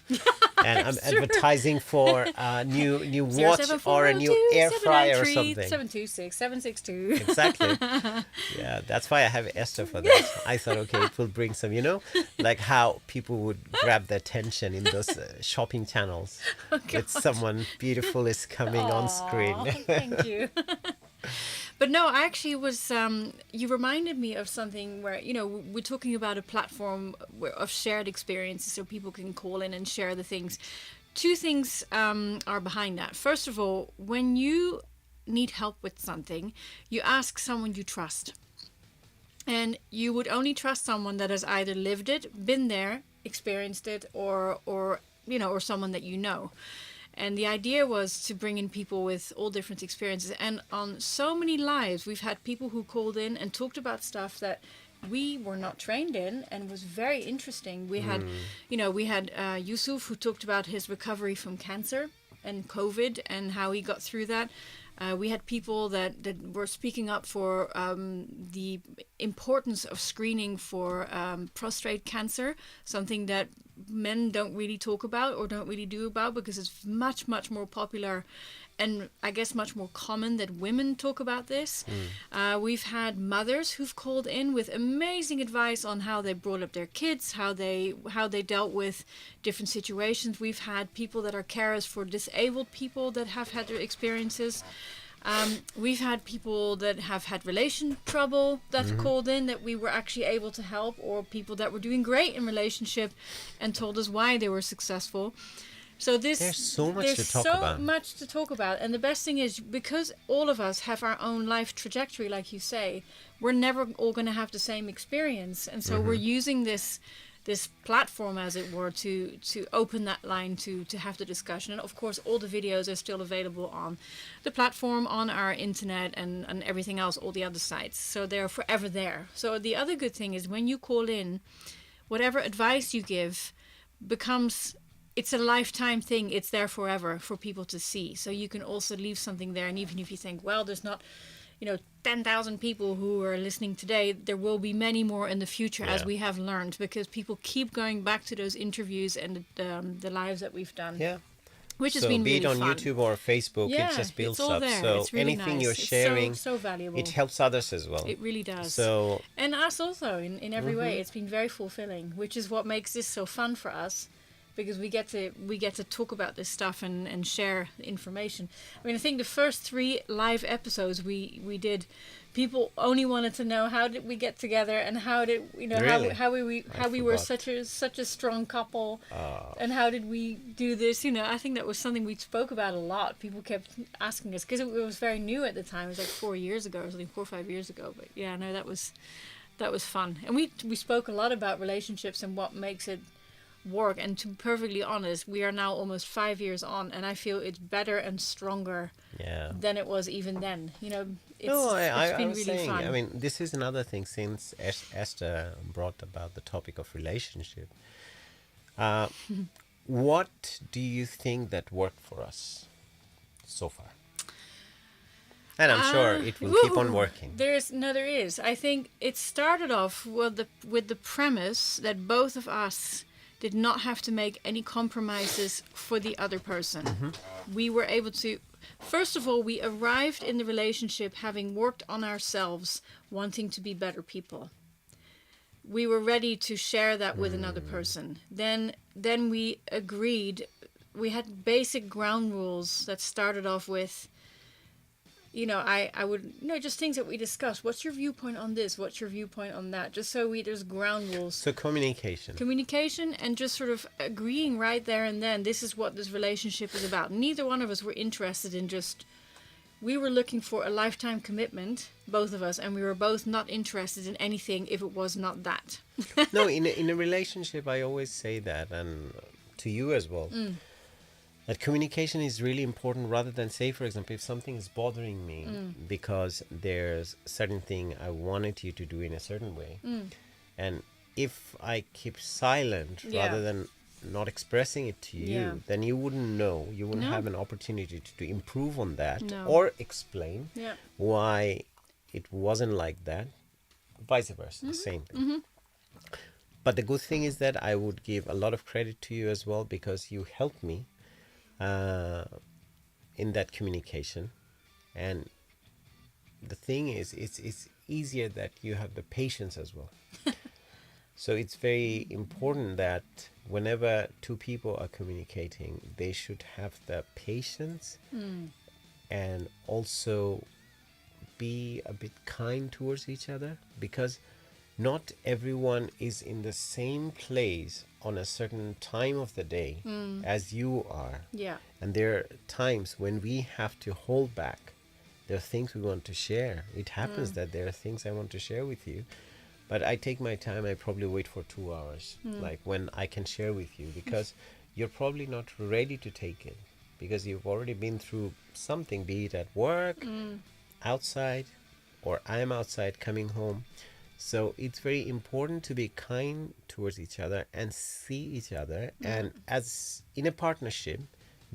And I'm advertising for a new watch or a new air fryer or something. 726 762. Exactly. Yeah, that's why I have Esther for that. I thought, okay, it will bring some, like how people would grab their attention in those shopping channels. With someone beautiful is coming on screen. Thank you. But no, I actually was, you reminded me of something where, we're talking about a platform of shared experiences so people can call in and share the things. Two things are behind that. First of all, when you need help with something, you ask someone you trust. And you would only trust someone that has either lived it, been there, experienced it, or someone that you know. And the idea was to bring in people with all different experiences. And on so many lives, we've had people who called in and talked about stuff that we were not trained in and was very interesting. We had, Yusuf, who talked about his recovery from cancer and COVID and how he got through that. We had people that were speaking up for the importance of screening for prostate cancer, something that men don't really talk about or don't really do about because it's much, much more popular and I guess much more common that women talk about this. We've had mothers who've called in with amazing advice on how they brought up their kids, how they dealt with different situations. We've had people that are carers for disabled people that have had their experiences. We've had people that have had relation trouble that called in that we were actually able to help, or people that were doing great in relationship and told us why they were successful. So there's so much to talk about. And the best thing is, because all of us have our own life trajectory, like you say, we're never all going to have the same experience. And so we're using this platform, as it were, to open that line to have the discussion. And of course, all the videos are still available on the platform, on our internet, and everything else, all the other sites. So they're forever there. So the other good thing is when you call in, whatever advice you give becomes... it's a lifetime thing. It's there forever for people to see. So you can also leave something there. And even if you think, well, there's not, 10,000 people who are listening today, there will be many more in the future, as we have learned, because people keep going back to those interviews and the lives that we've done. Yeah. Which has been really fun. Be it on YouTube or Facebook, it just builds up. There. So it's really anything you're sharing, it's so valuable. It helps others as well. It really does. So and us also in every way. It's been very fulfilling, which is what makes this so fun for us. Because we get to talk about this stuff and share information. I mean, I think the first 3 live episodes we did, people only wanted to know how did we get together and how did how we were such a strong couple, and how did we do this. I think that was something we spoke about a lot. People kept asking us because it was very new at the time. It was like 4 years ago, or something, 4 or 5 years ago. But yeah, no, that was fun, and we spoke a lot about relationships and what makes it work. And to be perfectly honest, we are now almost 5 years on, and I feel it's better and stronger than it was even then. It's been really saying, fun. I mean, this is another thing since Esther brought about the topic of relationship. What do you think that worked for us so far? And I'm sure it will keep on working. There is. I think it started off with the premise that both of us did not have to make any compromises for the other person. We were able to, first of all, we arrived in the relationship having worked on ourselves, wanting to be better people. We were ready to share that with another person. Then we agreed, we had basic ground rules that started off with, I would, just things that we discussed. What's your viewpoint on this? What's your viewpoint on that? Just so there's ground rules. So communication and just sort of agreeing right there and then, this is what this relationship is about. Neither one of us were interested in we were looking for a lifetime commitment, both of us, and we were both not interested in anything if it was not that. No, in a relationship, I always say that, and to you as well. That communication is really important, rather than say, for example, if something is bothering me because there's a certain thing I wanted you to do in a certain way. And if I keep silent rather than not expressing it to you, then you wouldn't know. You wouldn't have an opportunity to improve on that or explain why it wasn't like that. Vice versa, the same thing. But the good thing is that I would give a lot of credit to you as well, because you helped me in that communication. And the thing is, it's easier that you have the patience as well. So it's very important that whenever two people are communicating, they should have the patience and also be a bit kind towards each other, because not everyone is in the same place on a certain time of the day as you are. Yeah. And there are times when we have to hold back. There are things we want to share. It happens that there are things I want to share with you, but I take my time. I probably wait for 2 hours, like when I can share with you, because you're probably not ready to take it, because you've already been through something, be it at work, outside, or I'm outside coming home. So it's very important to be kind towards each other and see each other, and as in a partnership,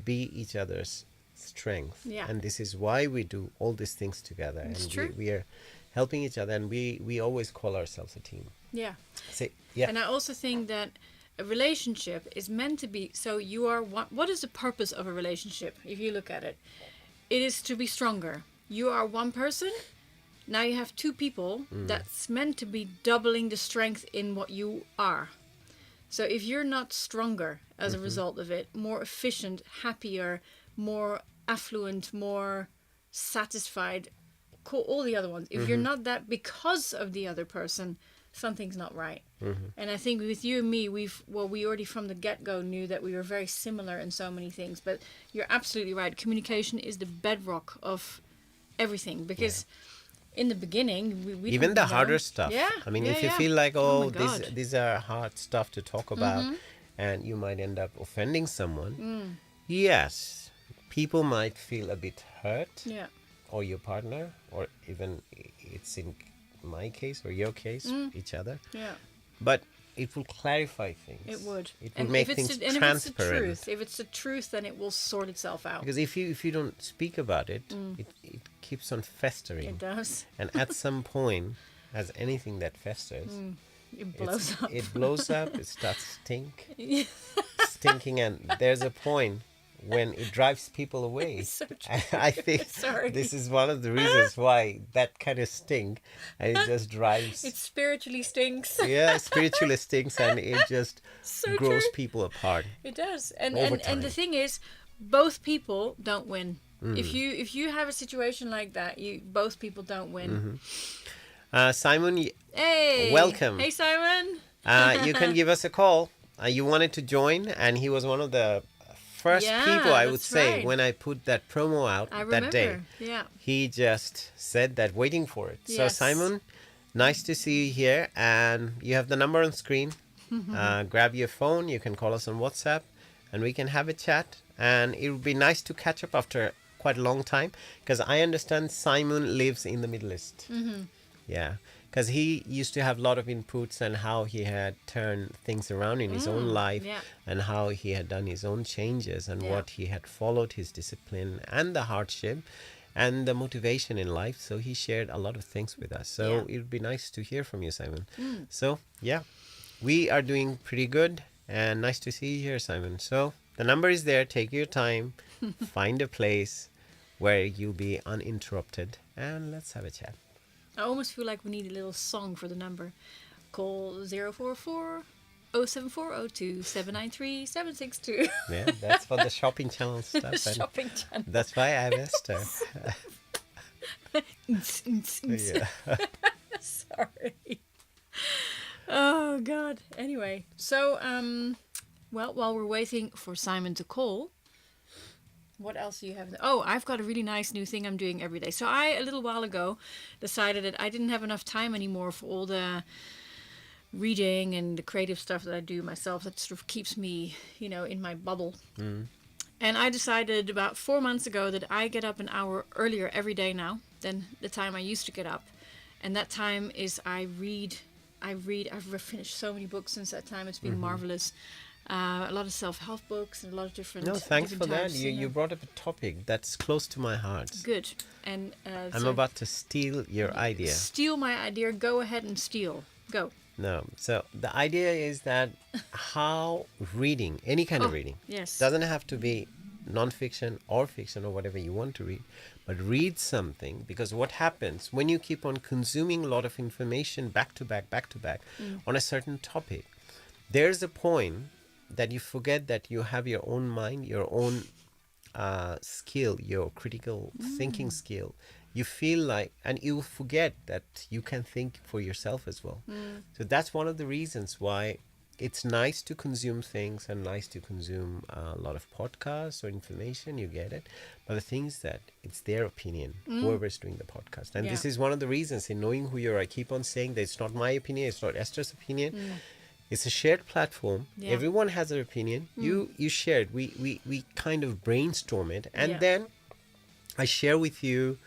be each other's strength. Yeah. And this is why we do all these things together. It's and true. we are helping each other, and we always call ourselves a team. Yeah. Say, yeah. And I also think that a relationship is meant to be, so you are one. What is the purpose of a relationship? If you look at it, it is to be stronger. You are one person. Now you have two people that's meant to be doubling the strength in what you are. So if you're not stronger as a result of it, more efficient, happier, more affluent, more satisfied, all the other ones, if you're not that because of the other person, something's not right. And I think with you and me, we already from the get-go knew that we were very similar in so many things. But you're absolutely right. Communication is the bedrock of everything, because in the beginning, we even didn't the know. harder stuff. Yeah. I mean, yeah, if you yeah. feel like, Oh my these God. these are hard stuff to talk about, and you might end up offending someone. Yes, people might feel a bit hurt, Yeah. or your partner, or even it's in my case or your case, each other. Yeah. But it will clarify things. It would. It will make things transparent. If it's the truth, then it will sort itself out. Because if you don't speak about it, it keeps on festering. It does. And at some point, as anything that festers, It blows up. It blows up. It starts stinking, and there's a point when it drives people away. So true. I think Sorry. this is one of the reasons why that kind of stink, and it just drives. It spiritually stinks. Yeah, spiritually stinks, and it just So grows true. people apart. It does. And Over and the time. thing is, both people don't win. If you have a situation like that, both people don't win. Simon, Hey. welcome. Hey, Simon. You can give us a call. You wanted to join, and he was one of the first Yeah, people, I would that's say, right. when I put that promo out I remember. that day. Yeah. He just said that, waiting for it. So Yes. Simon, nice to see you here, and you have the number on screen. Grab your phone, you can call us on WhatsApp, and we can have a chat. And it would be nice to catch up after quite a long time, because I understand Simon lives in the Middle East. Yeah, because he used to have a lot of inputs on how he had turned things around in his own life, yeah. and how he had done his own changes, and Yeah. what he had followed, his discipline and the hardship and the motivation in life. So he shared a lot of things with us. So Yeah. it would be nice to hear from you, Simon. So yeah, we are doing pretty good, and nice to see you here, Simon. So the number is there. Take your time, find a place where you'll be uninterrupted, and let's have a chat. I almost feel like we need a little song for the number. Call 044 07402 793 762. Yeah, that's for the shopping channel stuff. And Shopping channel. that's why I have Esther. Yeah. Sorry. Oh God. Anyway, so well, while we're waiting for Simon to call, what else do you have? Oh, I've got a really nice new thing I'm doing every day. So I, a little while ago, decided that I didn't have enough time anymore for all the reading and the creative stuff that I do myself. That sort of keeps me, in my bubble. And I decided about 4 months ago that I get up an hour earlier every day now than the time I used to get up. And that time is I read. I've finished so many books since that time. It's been marvelous. A lot of self-help books and a lot of different. No, thanks for different that. types, You brought up a topic that's close to my heart. Good. And I'm about to steal your idea. steal my idea. Go ahead and steal. Go. No. So the idea is that how reading, any kind of reading, Yes. doesn't have to be non-fiction or fiction or whatever you want to read, but read something, because what happens when you keep on consuming a lot of information back to back on a certain topic, there's a point that you forget that you have your own mind, your own skill, your critical thinking skill. You feel like, and you forget that you can think for yourself as well. So that's one of the reasons why it's nice to consume things and nice to consume a lot of podcasts or information. You get it. But the thing is that it's their opinion, whoever's doing the podcast. And this is one of the reasons in Knowing Who You Are, I keep on saying that it's not my opinion, it's not Esther's opinion. It's a shared platform. Yeah. Everyone has their opinion. You share it. We kind of brainstorm it. And then I share with you,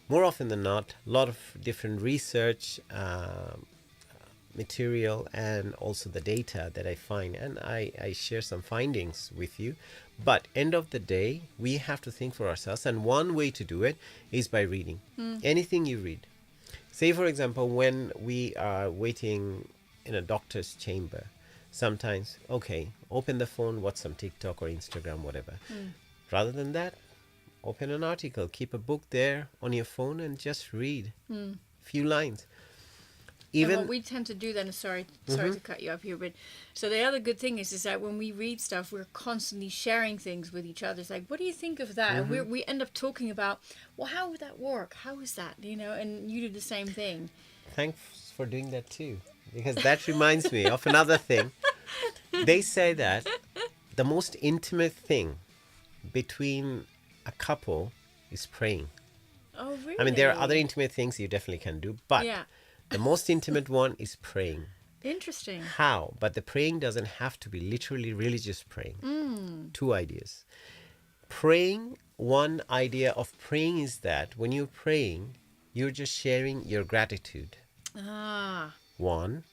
more often than not, a lot of different research material and also the data that I find. And I share some findings with you. But end of the day, we have to think for ourselves. And one way to do it is by reading. Anything you read. Say, for example, when we are waiting in a doctor's chamber, sometimes, okay, open the phone, watch some TikTok or Instagram, whatever. Rather than that, open an article, keep a book there on your phone and just read few lines. And what we tend to do then, sorry to cut you up here, but so the other good thing is that when we read stuff, we're constantly sharing things with each other. It's like, what do you think of that? And we end up talking about, well, how would that work? How is that? You know, and you do the same thing. Thanks for doing that too, because that reminds me of another thing. They say that the most intimate thing between a couple is praying. Oh, really? I mean, there are other intimate things you definitely can do, but the most intimate one is praying. Interesting. How? But the praying doesn't have to be literally religious praying. Two ideas. Praying, one idea of praying is that when you're praying, you're just sharing your gratitude. One.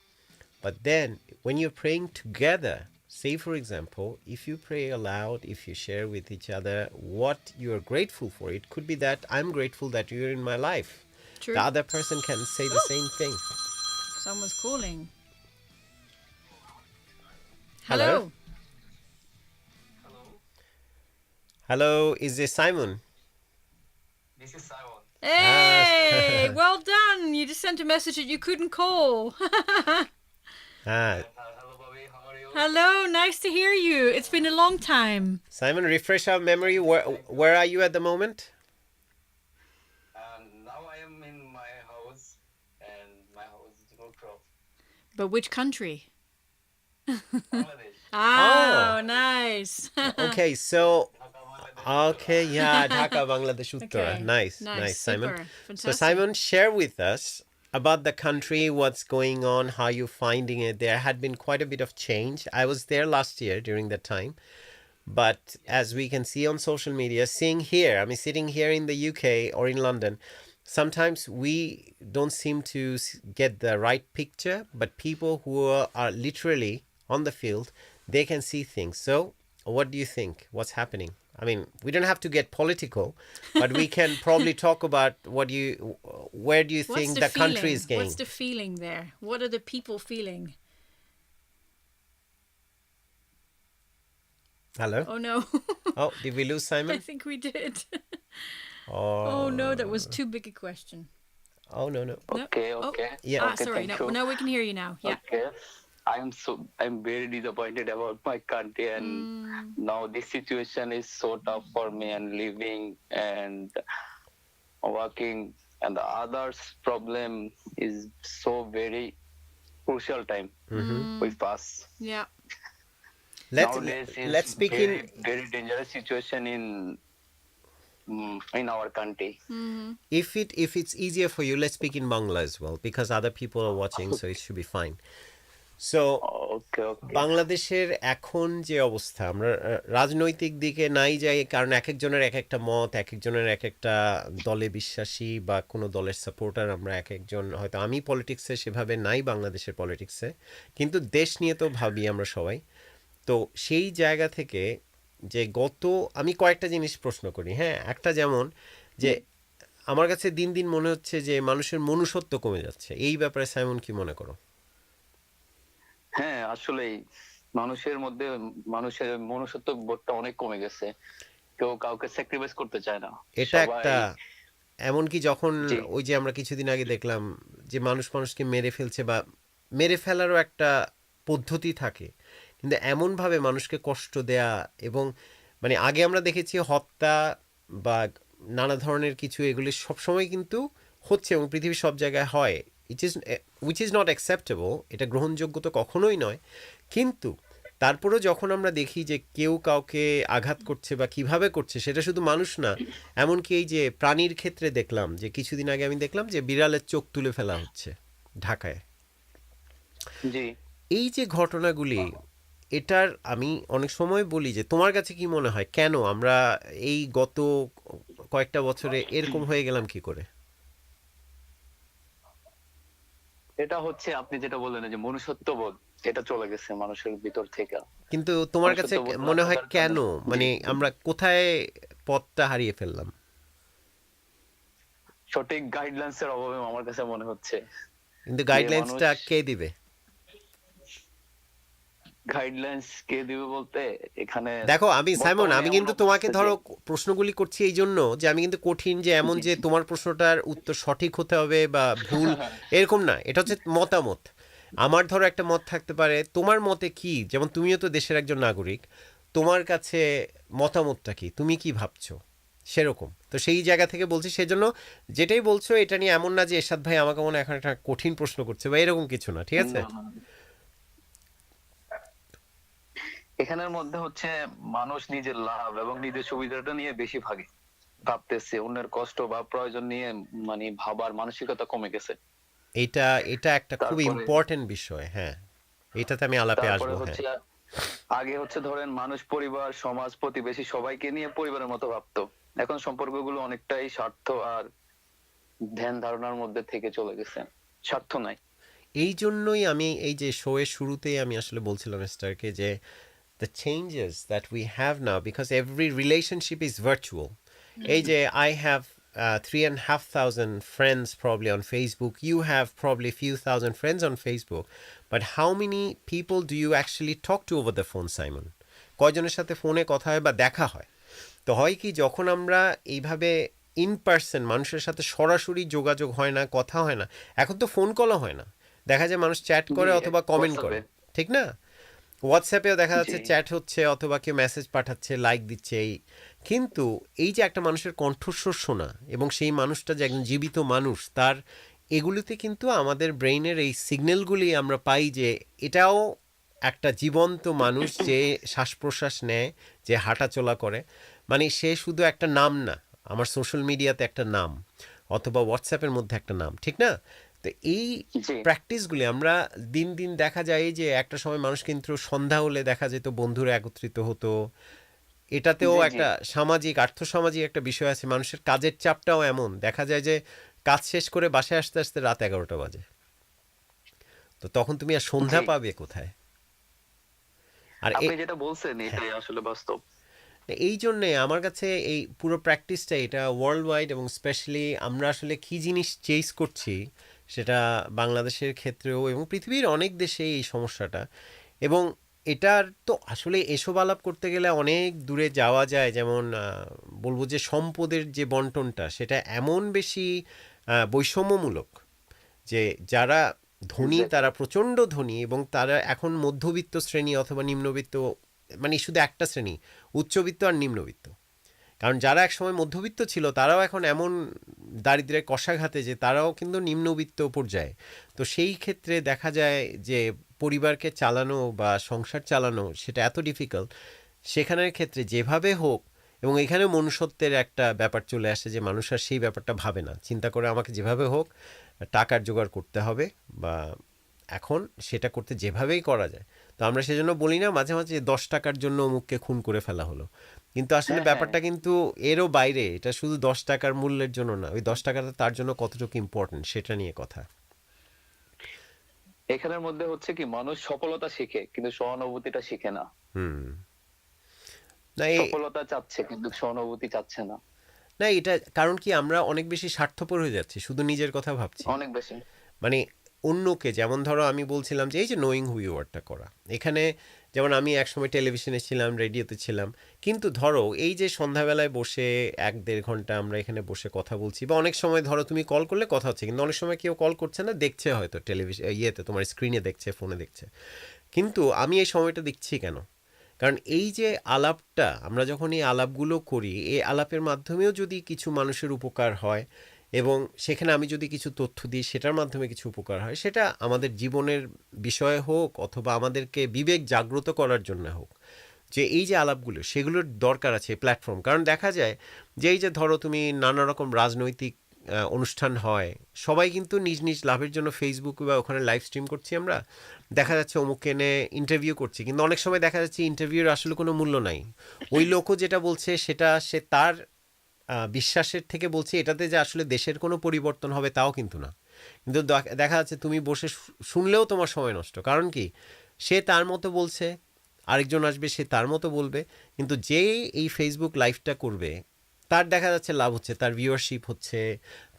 But then when you're praying together, say, for example, if you pray aloud, if you share with each other what you're grateful for, it could be that I'm grateful that you're in my life. True. The other person can say the same thing. Someone's calling. Hello? Hello, Hello, is this Simon? this is Simon. Hey, well done. You just sent a message that you couldn't call. Hello, Bobby. How are you? Hello, nice to hear you. It's been a long time. Simon, refresh our memory. Where are you at the moment? Now I am in my house, and my house is Rooftop, But which country? Bangladesh. Oh, nice. Okay, so Dhaka, Bangladesh. okay, yeah, Dhaka, Bangladesh, Uttara. Okay. Nice, Nice, Simon. super. So Fantastic. Simon, share with us about the country, what's going on, how you're finding it. There had been quite a bit of change. I was there last year during that time. But as we can see on social media, seeing here, I mean, sitting here in the UK or in London, sometimes we don't seem to get the right picture, but people who are literally on the field, they can see things. So what do you think? What's happening? I mean, we don't have to get political, but we can probably talk about where do you think the country is going? What's the feeling there? What are the people feeling? Hello? Oh, no. Oh, did we lose I Simon? think we did. Oh, Oh, no, that was too big a question. oh no. No? Okay, Oh, okay. Yeah. Ah, Okay, sorry. thank No, you. no, we can hear you now. Yeah. Okay. I'm very disappointed about my country, and now this situation is so tough for me, and living and working, and the others problem is so very crucial time we pass. Yeah. Nowadays is Let's begin. very dangerous situation in our country. If it's easier for you, let's speak in Bangla as well, because other people are watching, so it should be fine. So Okay, okay. বাংলাদেশের এখন যে অবস্থা, আমরা রাজনৈতিক দিকে নাই যাই, কারণ এক একজনের এক একটা মত, এক একজনের এক একটা দলে বিশ্বাসী বা কোনো দলের সাপোর্টার। আমরা এক একজন, হয়তো আমি পলিটিক্সে সেভাবে নাই, বাংলাদেশের পলিটিক্সে, কিন্তু দেশ নিয়ে তো ভাবি আমরা সবাই। তো সেই জায়গা থেকে যে আমি কয়েকটা জিনিস প্রশ্ন করি। হ্যাঁ, একটা যেমন যে আমার কাছে দিন দিন মনে হচ্ছে যে মানুষের মনুষ্যত্ব কমে যাচ্ছে। এই ব্যাপারে সাইমন কি মনে করো? হ্যাঁ আসলেই মানুষের মধ্যে মানুষের মনুষ্যত্ব বোধটা অনেক কমে গেছে, কেউ কাউকে স্যাক্রিফাইস করতে চায় না এটা সবাই। একটা, এমনকি যখন জি ওই যে আমরা কিছুদিন আগে দেখলাম যে মানুষ মানুষকে মেরে ফেলছে, বা মেরে ফেলারও একটা পদ্ধতি থাকে, কিন্তু এমনভাবে মানুষকে কষ্ট দেয়া, এবং মানে আগে আমরা দেখেছি হত্যা বা নানা ধরনের কিছু, এগুলি সবসময় কিন্তু হচ্ছে এবং পৃথিবীর সব জায়গায় হয়, উইচ ইজ নট অ্যাকসেপ্টেবল, এটা গ্রহণযোগ্য তো কখনোই নয়। কিন্তু তারপরেও যখন আমরা দেখি যে কেউ কাউকে আঘাত করছে বা কিভাবে করছে, সেটা শুধু মানুষ না, এমনকি এই যে প্রাণীর ক্ষেত্রে দেখলাম যে কিছুদিন আগে আমি দেখলাম যে বিড়ালের চোখ তুলে ফেলা হচ্ছে ঢাকায়। জি। এই যে ঘটনাগুলি, এটার আমি অনেক সময় বলি যে তোমার কাছে কি মনে হয় কেন আমরা এই গত কয়েকটা বছরে এরকম হয়ে গেলাম কি করে? এটা হচ্ছে আপনি যেটা বললেন যে মনুষ্যত্ব বোধ, এটা চলে গেছে মানুষের ভিতর থেকে। কিন্তু তোমার কাছে মনুষ্যত্ব বোধ না মনে হয় থাকার কেন, কারণে জি মানে আমরা কোথায় পথটা হারিয়ে ফেললাম? সঠিক গাইডলাইন্স এর অভাবে আমার কাছে মনে হচ্ছে কিন্তু যে মানুষ গাইডলাইন্সটা কে দিবে? গাইডলাইন্স কে দিবে বলতে এখানে দেখো আমি সাইমন, বর্তমানে আমি এমন কিন্তু তোমাকে অবস্থা যে ধরো প্রশ্নগুলি করছি এই জন্য যে আমি কিন্তু কঠিন যে এমন জি যে তোমার প্রশ্নটার উত্তর সঠিক হতে হবে বা ভুল, এরকম না। এটা হচ্ছে মতামত। আমার ধরো একটা মত থাকতে পারে, তোমার মতে কি, যেমন তুমিও তো দেশের একজন নাগরিক, তোমার কাছে মতামতটা কি, তুমি কি ভাবছো, সেরকম তো সেই জায়গা থেকে বলছি। সেজন্য যেটাই বলছো এটা নিয়ে এমন না যে এরশাদ ভাই আমাকে মনে হয় এখন একটা কঠিন প্রশ্ন করছে বা এরকম কিছু না, ঠিক আছে? না না এখানের মধ্যে হচ্ছে মানুষ নিজের লাভ এবং নিজের সুবিধাটা নিয়ে বেশি ভাবতেছে, অন্যের কষ্ট বা প্রয়োজন নিয়ে মানে ভাবার মানসিকতা কমে গেছে। এটা এটা একটা খুব তারপরে ইম্পর্টেন্ট বিষয়, হ্যাঁ, এটাতে আমি আলাপে তারপরে আসবো, হ্যাঁ। হচ্ছে আগে হচ্ছে ধরেন মানুষ পরিবার সমাজ প্রতিবেশী সবাইকে নিয়ে পরিবারের মতো ভাবতো, এখন সম্পর্কগুলো অনেকটাই স্বার্থ আর ধ্যান ধারণার মধ্যে থেকে চলে গেছে, স্বার্থ নাই। এই জন্যই আমি এই যে শোয়ের শুরুতেই আমি আসলে বলছিলাম স্টারকে যে the changes that we have now, because every relationship is virtual. এই যে I have 3,500 friends probably on Facebook, you have probably few thousand friends on Facebook, but how many people do you actually talk to over the phone, Simon? কয়জনের সাথে ফোনে কথা হয় বা দেখা হয়? তো হয় কি, যখন আমরা এইভাবে ইন পার্সন মানুষের সাথে সরাসরি যোগাযোগ হয় না, কথা হয় না, এখন তো ফোন কলও হয় না, দেখা যায় মানুষ চ্যাট জি করে অথবা কমেন্ট করে, হোয়াটসঅ্যাপে ঠিক না? হোয়াটসঅ্যাপেও দেখা জি যাচ্ছে চ্যাট হচ্ছে অথবা কেউ মেসেজ পাঠাচ্ছে, লাইক দিচ্ছে, এই। কিন্তু এই যে একটা মানুষের কণ্ঠস্বর শোনা এবং সেই মানুষটা যে একজন জীবিত মানুষ, তার এগুলিতে কিন্তু আমাদের ব্রেইনের এই সিগন্যালগুলি আমরা পাই যে এটাও একটা জীবন্ত মানুষ, যে শ্বাস প্রশ্বাস নেয়, যে হাঁটাচলা করে, মানে সে শুধু একটা নাম না, আমার সোশ্যাল মিডিয়াতে একটা নাম অথবা হোয়াটসঅ্যাপের মধ্যে একটা নাম, ঠিক না? তো এই জি প্র্যাকটিসগুলি আমরা দিন দিন দেখা যায় যে একটা সময় মানুষ কিন্তু সন্ধ্যা হলে দেখা যেত বন্ধুরা একত্রিত হতো, এটাতেও জি জি একটা সামাজিক আর্থসামাজিক একটা বিষয় আছে। মানুষের কাজের চাপটাও এমন, দেখা যায় যে কাজ শেষ করে বাসায় আসতে আসতে রাত 11টা বাজে, তো তখন তুমি আর জি সন্ধ্যা পাবে কোথায়? আর আপনি যেটা বলছেন এটাই আসলে বাস্তব। এই জন্যে আমার কাছে এই পুরো প্র্যাকটিসটা, এটা ওয়ার্ল্ড ওয়াইড এবং স্পেশালি আমরা আসলে কী জিনিস চেস করছি, সেটা বাংলাদেশের ক্ষেত্রেও এবং পৃথিবীর অনেক দেশে এই সমস্যাটা। এবং এটার তো আসলে এসব আলাপ করতে গেলে অনেক দূরে যাওয়া যায়, যেমন বলবো যে সম্পদের যে বন্টনটা সেটা এমন বেশি বৈষম্যমূলক যে যারা ধনী এক্স্যাক্টলি তারা প্রচণ্ড ধনী এবং তারা এখন মধ্যবিত্ত শ্রেণী অথবা নিম্নবিত্ত, মানে শুধু একটা শ্রেণী, উচ্চবিত্ত আর নিম্নবিত্ত। কারণ যারা একসময় মধ্যবিত্ত ছিল তারাও এখন এমন দারিদ্র্যের কষাঘাতে যে তারাও কিন্তু নিম্নবিত্ত পর্যায়ে। তো সেই ক্ষেত্রে দেখা যায় যে পরিবারকে চালানো বা সংসার চালানো সেটা এত ডিফিকাল্ট, সেখানের ক্ষেত্রে যেভাবে হোক, এবং এখানে মনুষ্যত্বের একটা ব্যাপার চলে আসে যে মানুষ আর সেই ব্যাপারটা ভাবে না, চিন্তা করে আমাকে যেভাবে হোক টাকার জোগাড় করতে হবে, বা এখন সেটা করতে যেভাবেই করা যায়। তো আমরা সেজন্য বলি না মাঝে মাঝে 10 টাকার জন্য অমুককে খুন করে ফেলা হলো, কিন্তু আসলে হ্যাঁ হ্যাঁ ব্যাপারটা কিন্তু এরও বাইরে, এটা শুধু 10 টাকার মূল্যের জন্য না, ওই 10 টাকাটা তার জন্য কতটুকু ইম্পর্টেন্ট সেটা নিয়ে কথা। এখানের মধ্যে হচ্ছে কি মানুষ সফলতা শিখে কিন্তু সহানুভূতিটা শিখে না, হুম। না সফলতা চাচ্ছে কিন্তু সহানুভূতি চাচ্ছে না। না এটা কারণ কি আমরা অনেক বেশি স্বার্থপর হয়ে যাচ্ছি, শুধু নিজের কথা ভাবছি। অনেক বেশি মানে অন্যকে, যেমন ধরো আমি বলছিলাম যে এই যে নোয়িং হু ইউ আরটা করা, এখানে যেমন আমি একসময় টেলিভিশনে ছিলাম, রেডিওতে ছিলাম, কিন্তু ধরো এই যে সন্ধ্যাবেলায় বসে 1-1.5 ঘন্টা আমরা এখানে বসে কথা বলছি, বা অনেক সময় ধরো তুমি কল করলে কথা হচ্ছে, কিন্তু অনেক সময় কেউ কল করছে না, দেখছে হয়তো টেলিভিশন ইয়েতে, তোমার স্ক্রিনে দেখছে, ফোনে দেখছে, কিন্তু আমি এই সময়টা দিচ্ছি কেন? কারণ এই যে আলাপটা, আমরা যখন এই আলাপগুলো করি, এই আলাপের মাধ্যমেও যদি কিছু মানুষের উপকার হয় এবং সেখানে আমি যদি কিছু তথ্য দিই, সেটার মাধ্যমে কিছু উপকার হয়, সেটা আমাদের জীবনের বিষয় হোক অথবা আমাদেরকে বিবেক জাগ্রত করার জন্য হোক, যে এই যে আলাপগুলো, সেগুলোর দরকার আছে প্ল্যাটফর্ম। কারণ দেখা যায় যে এই যে ধরো তুমি নানা রকম রাজনৈতিক অনুষ্ঠান হয়, সবাই কিন্তু নিজ নিজ লাভের জন্য ফেসবুক বা ওখানে লাইভ স্ট্রিম করছি, আমরা দেখা যাচ্ছে অমুককে এনে ইন্টারভিউ করছি, কিন্তু অনেক সময় দেখা যাচ্ছে ইন্টারভিউর আসলে কোনো মূল্য নাই। ওই লোকও যেটা বলছে সেটা সে তার বিশ্বাসের থেকে বলছে, এটাতে যে আসলে দেশের কোনো পরিবর্তন হবে তাও কিন্তু না। কিন্তু দেখা যাচ্ছে তুমি বসে শুনলেও তোমার সময় নষ্ট। কারণ কি, সে তার মতো বলছে, আরেকজন আসবে সে তার মতো বলবে, কিন্তু যে এই ফেসবুক লাইভটা করবে তার দেখা যাচ্ছে লাভ হচ্ছে, তার ভিউয়ারশিপ হচ্ছে,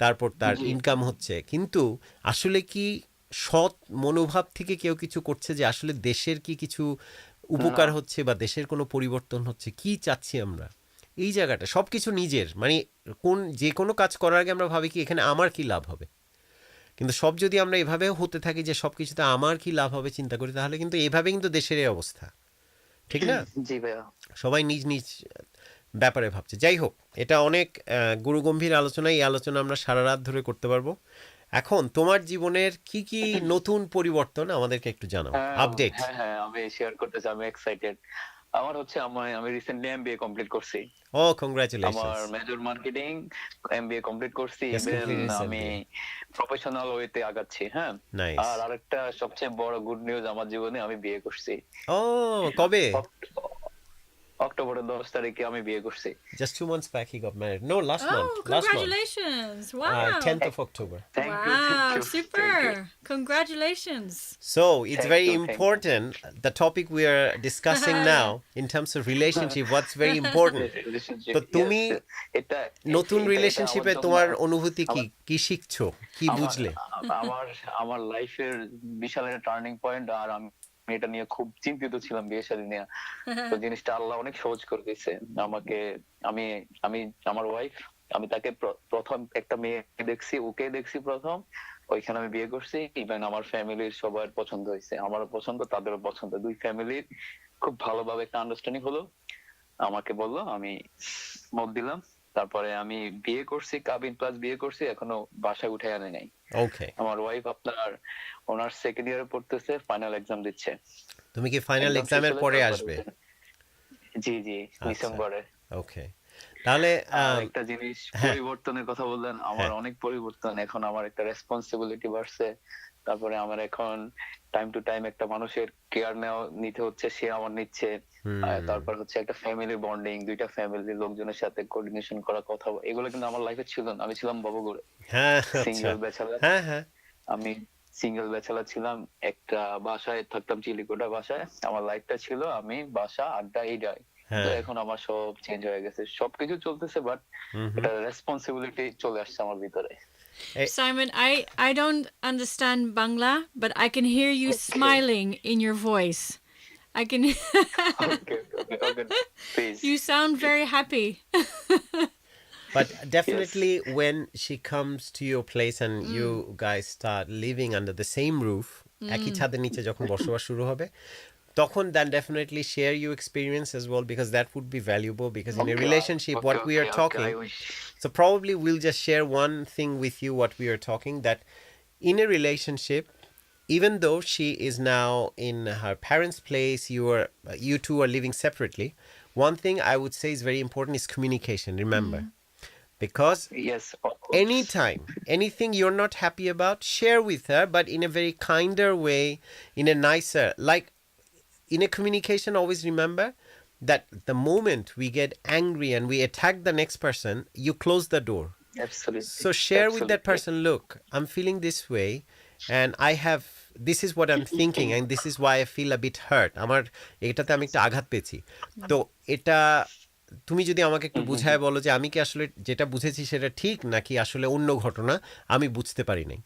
তারপর তার ইনকাম হচ্ছে, কিন্তু আসলে কি সৎ মনোভাব থেকে কেউ কিছু করছে যে আসলে দেশের কি কিছু উপকার হচ্ছে বা দেশের কোনো পরিবর্তন হচ্ছে, কি চাচ্ছি আমরা? এই জায়গাটা সব কিছু নিজের, মানে যে কোনো কাজ করার আগে আমরা ভাবি কি এখানে আমার কি লাভ হবে, কিন্তু সব যদি আমরা এভাবেও হতে থাকি যে সব কিছুতে আমার কি লাভ হবে চিন্তা করি, তাহলে কিন্তু এভাবে কিন্তু দেশের এই অবস্থা, ঠিক না? জি ভাইয়া। সবাই নিজ নিজ ব্যাপারে ভাবছে। যাই হোক, এটা অনেক গুরুগম্ভীর আলোচনা, এই আলোচনা আমরা সারা রাত ধরে করতে পারবো। এখন তোমার জীবনের কি কি নতুন পরিবর্তন আমাদেরকে একটু জানাও, আপডেট। হ্যাঁ হ্যাঁ, আমি শেয়ার করতে চাই, আমি এক্সাইটেড। আমার হচ্ছে আমি রিসেন্টলি এমবিএ কমপ্লিট করছি। ও আমার congratulations. Major marketing, MBA complete করছি। Just ইভেন completed আমি recently. প্রফেশনাল ওয়েতে আগাচ্ছি। হ্যাঁ, নাইস। আর আরেকটা সবচেয়ে বড় গুড নিউজ আমার জীবনে, আমি বিয়ে করছি। ও কবে? অক্টোবরের 10 তারিখে আমি বিয়ে করছি। Just 2 months back he got married. No, last month. Oh, Last month. congratulations. Wow. 10th of October. Thank you, Wow, thank you. super. Congratulations. So it's Thank very you, thank you. important. The topic we are discussing now in terms of relationship, what's very important. Relationship, তো তুমি yes. এটা- নতুন এটা- এটা রিলেশনশিপে আমার জন্য- তোমার অনুভূতি কি, আমার- কি শিখছো, কি বুঝলে? আমার আমার লাইফের বিশাল একটা টার্নিং পয়েন্ট, আর আমি এটা নিয়ে খুব চিন্তিত ছিলাম, বিয়ে শাদী নিয়ে। তো জিনিসটা আল্লাহ অনেক সহজ করে দিয়েছে আমাকে। আমি আমি আমার ওয়াইফ, আমি তাকে প্রথম একটা মেয়ে দেখছি, ওকে দেখছি প্রথম, ওইখানে আমি বিয়ে করছি। ইভেন আমার ফ্যামিলির সবার পছন্দ হয়েছে, আমারও পছন্দ, তাদেরও পছন্দ। দুই ফ্যামিলির খুব ভালোভাবে একটা আন্ডারস্ট্যান্ডিং হলো। আমাকে বললো, আমি মত দিলাম। তারপরে আমি বিয়ে করছি, কাবিন প্লাস বিয়ে করছি, এখনো বাসায় উঠে আনে নাই। ওকে। আমার ওয়াইফ আপনার অনার্স সেকেন্ড ইয়ারে পড়তেছে, ফাইনাল এক্সাম দিচ্ছে। তুমি কি ফাইনাল Exam এক্সামের শেষ হলে পরে তারপরে আসবে? জি জি, ডিসেম্বরে। ওকে, তাহলে আর একটা জিনিস, হ্যাঁ। পরিবর্তনের কথা বললেন, আমার হ্যাঁ। অনেক পরিবর্তন। এখন আমার একটা রেসপন্সিবিলিটি বাড়ছে। তারপরে আমার এখন টাইম টু টাইম একটা মানুষের কেয়ার নিতে হচ্ছে, সে আমার নিচ্ছে। তারপর হচ্ছে একটা ফ্যামিলি বন্ডিং, দুইটা ফ্যামিলির লোকজনের সাথে কোঅর্ডিনেশন করা, কথা, এগুলো কিন্তু আমার লাইফে ছিল না। আমি ছিলাম বাবুগড়ে, হ্যাঁ, সিঙ্গেল ব্যাচেলার। হ্যাঁ হ্যাঁ, আমি সিঙ্গেল ব্যাচেলার ছিলাম, একটা বাসায় থাকতাম, চিলিকোটা বাসায়। আমার লাইফটা ছিল আমি বাসা, আড্ডা, এইটাই। তো এখন আমার সব চেঞ্জ হয়ে গেছে, সবকিছু চলতেছে, বাট এটা রেসপন্সিবিলিটি চলে আসছে আমার ভিতরে। Simon, I don't understand Bangla, but I can hear you smiling in your voice. I can. Okay, please. You sound very happy. but definitely when she comes to your place and you guys start living under the same roof, একই ছাদের নিচে যখন বসবাস শুরু হবে, তখন then definitely share your experience as well, because that would be valuable, because in a relationship what we are talking, so probably we'll just share one thing with you, what we are talking, that in a relationship, even though she is now in her parents' place, you two are living separately, one thing I would say is very important is communication, remember. Because Yes, anytime, anything you're not happy about, share with her, but in a very kinder way, in a nicer, like in a communication, always remember that the moment we get angry and we attack the next person, you close the door. absolutely. So share with that Absolutely. person, look, I'm feeling this way and this is what I'm thinking and this is why I feel a bit hurt. আমার এটাতে আমি একটা আঘাত পেয়েছি। তো এটা তুমি যদি আমাকে একটু বুঝায় বলো যে আমি কি আসলে যেটা বুঝেছি সেটা ঠিক নাকি আসলে অন্য ঘটনা, আমি বুঝতে পারি নাই।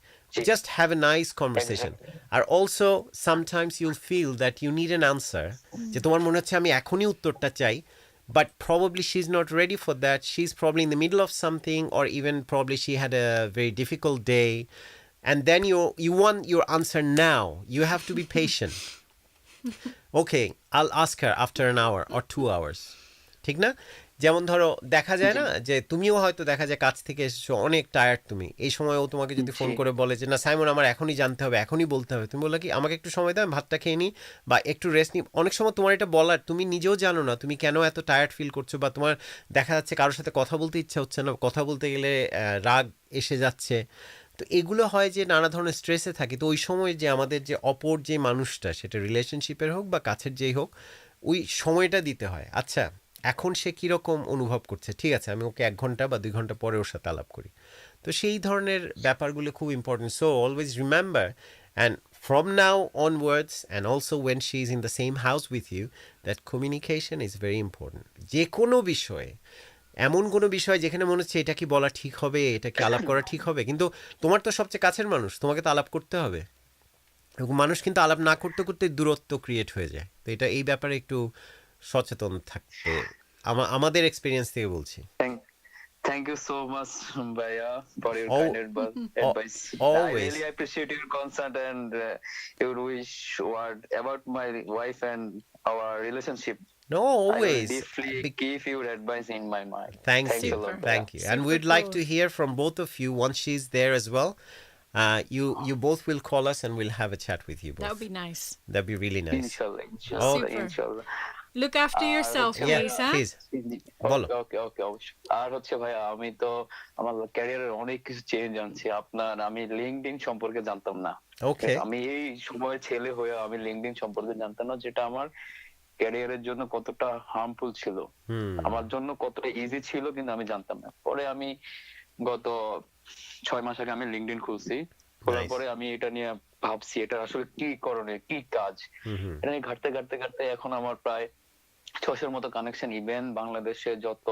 just have a nice conversation. Exactly. R also sometimes you'll feel that you need an answer, যে তোমার মনে হচ্ছে আমি এখনই উত্তরটা চাই, but probably she's not ready for that. She's probably in the middle of something, or even probably she had a very difficult day, and then you want your answer now. You have to be patient. Okay, I'll ask her after an hour or 2 hours. ঠিক না? যেমন ধরো দেখা যায় জি না যে তুমিও হয়তো দেখা যায় কাজ থেকে এসেছো অনেক টায়ার্ড, তুমি এই সময় ও তোমাকে যদি ফোন জি করে বলে যে না সাইমন আমার এখনই জানতে হবে, এখনই বলতে হবে, তুমি বললে কি আমাকে একটু সময় দাও, আমি ভাতটা খেয়ে নিই বা একটু রেস্ট নিই। অনেক সময় তোমার এটা বলার তুমি নিজেও জানো না তুমি কেন এত টায়ার্ড ফিল করছো, বা তোমার দেখা যাচ্ছে কারোর সাথে কথা বলতে ইচ্ছা হচ্ছে না, কথা বলতে গেলে রাগ এসে যাচ্ছে। তো এগুলো হয় যে নানা ধরনের স্ট্রেসে থাকি, তো ওই সময় যে আমাদের যে অপর যে মানুষটা, সেটা রিলেশনশিপের হোক বা কাছের যেই হোক, ওই সময়টা দিতে হয়। আচ্ছা এখন সে কীরকম অনুভব করছে, ঠিক আছে আমি ওকে 1 ঘন্টা বা 2 ঘন্টা পরে ওর সাথে আলাপ করি। তো সেই ধরনের ব্যাপারগুলো খুব important. So always remember, and from now onwards and also when she is in the same house with you, that communication is very important যে কোনো বিষয়ে। এমন কোনো বিষয় যেখানে মনে হচ্ছে এটা কি বলা ঠিক হবে, এটা কি আলাপ করা ঠিক হবে, কিন্তু তোমার তো সবচেয়ে কাছের মানুষ, তোমাকে তো আলাপ করতে হবে। এবং মানুষ কিন্তু আলাপ না করতে করতে দূরত্ব ক্রিয়েট হয়ে যায়। তো এটা এই ব্যাপারে একটু সচেতন থাকতে আমাদের এক্সপিরিয়েন্স থেকে বলছি। Thank you so much, Bhaiya, for your Oh, kind advice. I always. really appreciate your concern and your wish word about my wife and our relationship. No, I will always. deeply keep your advice in my mind. Thanks Thanks you. a lot, Super. Bhaiya. Thank you. And Super we'd like to cool. hear from both of you once she's there as well. You both will call us and we'll have a chat with you That would both. be nice. That'd be really nice. Inshallah, Oh, inshallah, Super. inshallah. Look after R yourself, হচ্ছে yeah, please, ভাইয়া huh? please. বলো। ওকে ওকে ওকে অবশ্যই। আর হচ্ছে ভাইয়া আমি তো আমার ক্যারিয়ারের অনেক কিছু চেঞ্জ আনছি। আমি লিঙ্কডইন সম্পর্কে জানতাম না। Okay. আমি এই সময় ছেলে হয়ে আমি লিঙ্কডইন সম্পর্কে জানতাম না, যেটা আমার ক্যারিয়ারের জন্য কতটা হার্মফুল ছিল, আমার জন্য কতটা ইজি ছিল, কিন্তু আমি জানতাম না। পরে আমি গত 6 মাস আগে আমি লিঙ্কডইন খুলছি। খোলার Nice. পরে আমি এটা নিয়ে ভাবছি এটা আসলে কি করণীয়, কি কাজ। এটা নিয়ে ঘাটতে ঘাটতে ঘাটতে এখন আমার প্রায় 600-র মতো কানেকশন। ইভেন বাংলাদেশে যত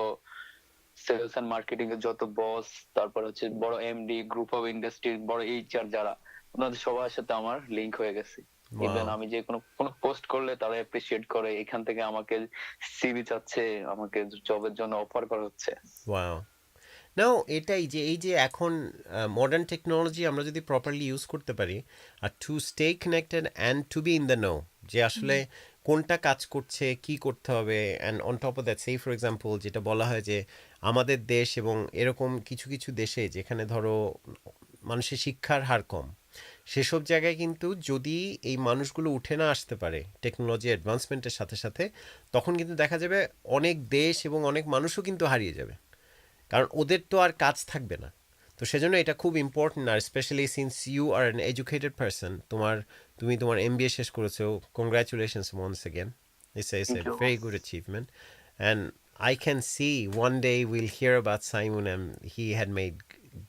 সেলস এন্ড মার্কেটিং এর যত বস, তারপর হচ্ছে বড় এমডি, গ্রুপ অফ ইন্ডাস্ট্রি, বড় এইচআর যারা, ওনাদের সবার সাথে আমার লিংক হয়ে গেছে। ইভেন আমি যে কোনো পোস্ট করলে তারা অ্যাপ্রিশিয়েট করে, এখান থেকে আমাকে সিভি চাচ্ছে, আমাকে জবের জন্য অফার করা হচ্ছে। Wow. নাও এটাই যে এই যে এখন মডার্ন টেকনোলজি আমরা যদি প্রপারলি ইউজ করতে পারি, আর to stay connected and to be in the know, যে আসলে কোনটা কাজ করছে, কি করতে হবে। And on top of that, সেই ফর এক্সাম্পল যেটা বলা হয় যে আমাদের দেশ এবং এরকম কিছু কিছু দেশে যেখানে ধরো মানুষের শিক্ষার হার কম, সেসব জায়গায় কিন্তু যদি এই মানুষগুলো উঠে না আসতে পারে টেকনোলজি অ্যাডভান্সমেন্টের সাথে সাথে, তখন কিন্তু দেখা যাবে অনেক দেশ এবং অনেক মানুষও কিন্তু হারিয়ে যাবে, কারণ ওদের তো আর কাজ থাকবে না। তো সেজন্য এটা খুব ইম্পর্টেন্ট। আর specially since you are an educated person, তুমি তোমার এমবিএ শেষ করেছো, congratulations once again. It's a Thank you. very good achievement, and I can see one day we'll hear about Simon, and he had made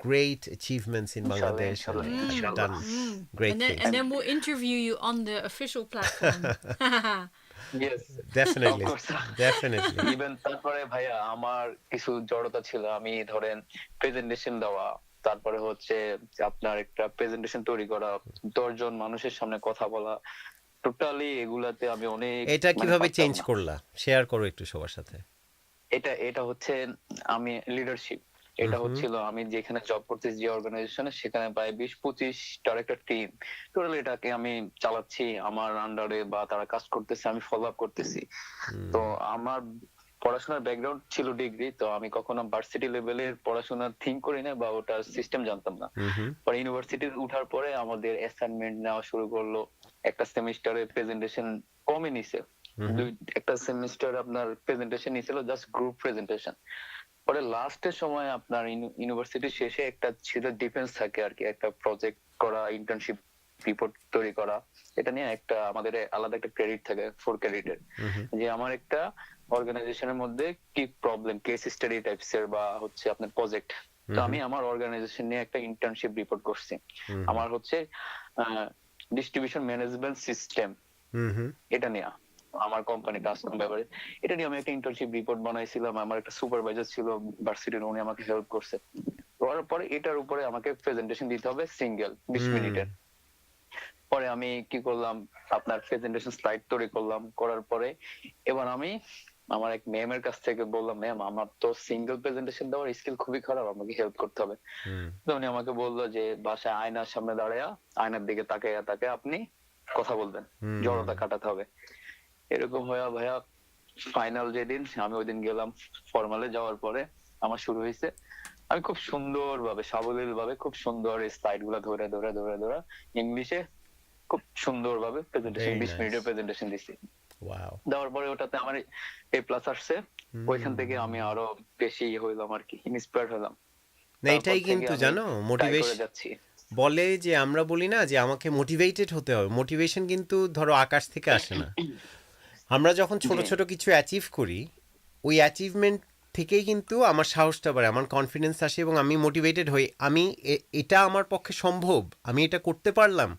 great achievements in Inshallah, Bangladesh inshallah, and inshallah. done great And things. then we'll interview you on the official platform. Yes, Definitely, of course. definitely. Even তারপরে ভাইয়া আমার কিছু জড়তা ছিল। আমি ধরেন presentation দেওয়া, তারপরে হচ্ছে আপনার একটা প্রেজেন্টেশন তৈরি করা, 10 জন মানুষের সামনে কথা বলা, টোটালি এগুলাতে আমি অনেক এটা কিভাবে পারতাম চেঞ্জ না। করলা, শেয়ার করো একটু সবার সাথে। এটা হচ্ছে আমি লিডারশিপ, এটা হচ্ছিল আমি যেখানে জব করতেছি যে অর্গানাইজেশনে, সেখানে প্রায় 20-25টার একটা টিম, টোটালি এটাকে আমি চালাচ্ছি আমার আন্ডারে, বা তারা কাজ করতেছে, আমি ফলো আপ করতেছি। তো আমার পড়াশোনার ব্যাকগ্রাউন্ড ছিল ডিগ্রি, তো আমি কখনো ভার্সিটি লেভেলের পড়াশোনা থিঙ্ক করি না বা ওটার সিস্টেম জানতাম না। পরে ইউনিভার্সিটি উঠার পরে আমাদের অ্যাসাইনমেন্ট নেওয়া শুরু করলো। একটা সেমিস্টারে প্রেজেন্টেশন কমই নিছে, একটা সেমিস্টার আপনার প্রেজেন্টেশন নিছিল জাস্ট গ্রুপ প্রেজেন্টেশন। পরে লাস্টের সময় আপনার ইউনিভার্সিটি শেষে একটা ছিল ডিফেন্স থাকে আর কি, একটা প্রজেক্ট করা, ইন্টার্নশিপ রিপোর্ট তৈরি করা। এটা নিয়ে একটা আমাদের আলাদা একটা ক্রেডিট থাকে 4 ক্রেডিটের, যে আমার একটা অর্গানাইজেশনের মধ্যে কি প্রবলেম, কেস স্টাডি টাইপস এর বা হচ্ছে আপনার প্রজেক্ট। তো আমি আমার অর্গানাইজেশন নিয়ে একটা ইন্টার্নশিপ রিপোর্ট করছি। আমার হচ্ছে ডিস্ট্রিবিউশন ম্যানেজমেন্ট সিস্টেম, এটা নিয়ে আমার কোম্পানি কাজ করার ব্যাপারে, এটা নিয়ে আমি একটা ইন্টার্নশিপ রিপোর্ট বানাইছিলাম। আমার একটা সুপারভাইজার ছিল ভার্সিটির, উনি আমাকে হেল্প করছে। করার পরে এটার উপরে আমাকে প্রেজেন্টেশন দিতে হবে সিঙ্গেল 20 মিনিটের। পরে আমি কি করলাম, আপনার প্রেজেন্টেশন স্লাইড তৈরি করলাম, করার পরে এবার আমি আমার এক ম্যামের কাছ থেকে বললাম, ম্যাম আমার তো সিঙ্গেল প্রেজেন্টেশন দেওয়ার স্কিল খুবই খারাপ, আমাকে হেল্প করতে হবে। তো উনি আমাকে বললো যে বাসায় আয়নার সামনে দাঁড়ায়া আয়নার দিকে তাকে আপনি কথা বলবেন, জড়তা কাটাতে হবে। এরকম হয়ে ভাইয়া ফাইনাল যেদিন আমি ওই দিন গেলাম ফর্মালে, যাওয়ার পরে আমার শুরু হয়েছে, আমি খুব সুন্দর ভাবে সাবলীল ভাবে খুব সুন্দর স্লাইড গুলা ধরে ধরে ধরে ধরে ইংলিশে খুব সুন্দর ভাবে প্রেজেন্টেশন 20 মিনিটের প্রেজেন্টেশন দিছি। দেওয়ার পরে ওটাতে আমার এ প্লাস আসছে। ওইখান থেকে আমি আরো বেশি হইলাম আর কি, ইন্সপায়ার্ড হলাম। না এটাই কিন্তু জানো মোটিভেশন বলে, যে আমরা বলি না যে আমাকে মোটিভেটেড হতে হবে, মোটিভেশন কিন্তু ধরো আকাশ থেকে আসে না। আমরা যখন ছোট ছোট কিছু অ্যাচিভ করি, ওই অ্যাচিভমেন্ট থেকেই কিন্তু আমার সাহসটা বাড়ে, আমার কনফিডেন্স আসে এবং আমি মোটিভেটেড হই, আমি এটা আমার পক্ষে সম্ভব, আমি এটা করতে পারলাম,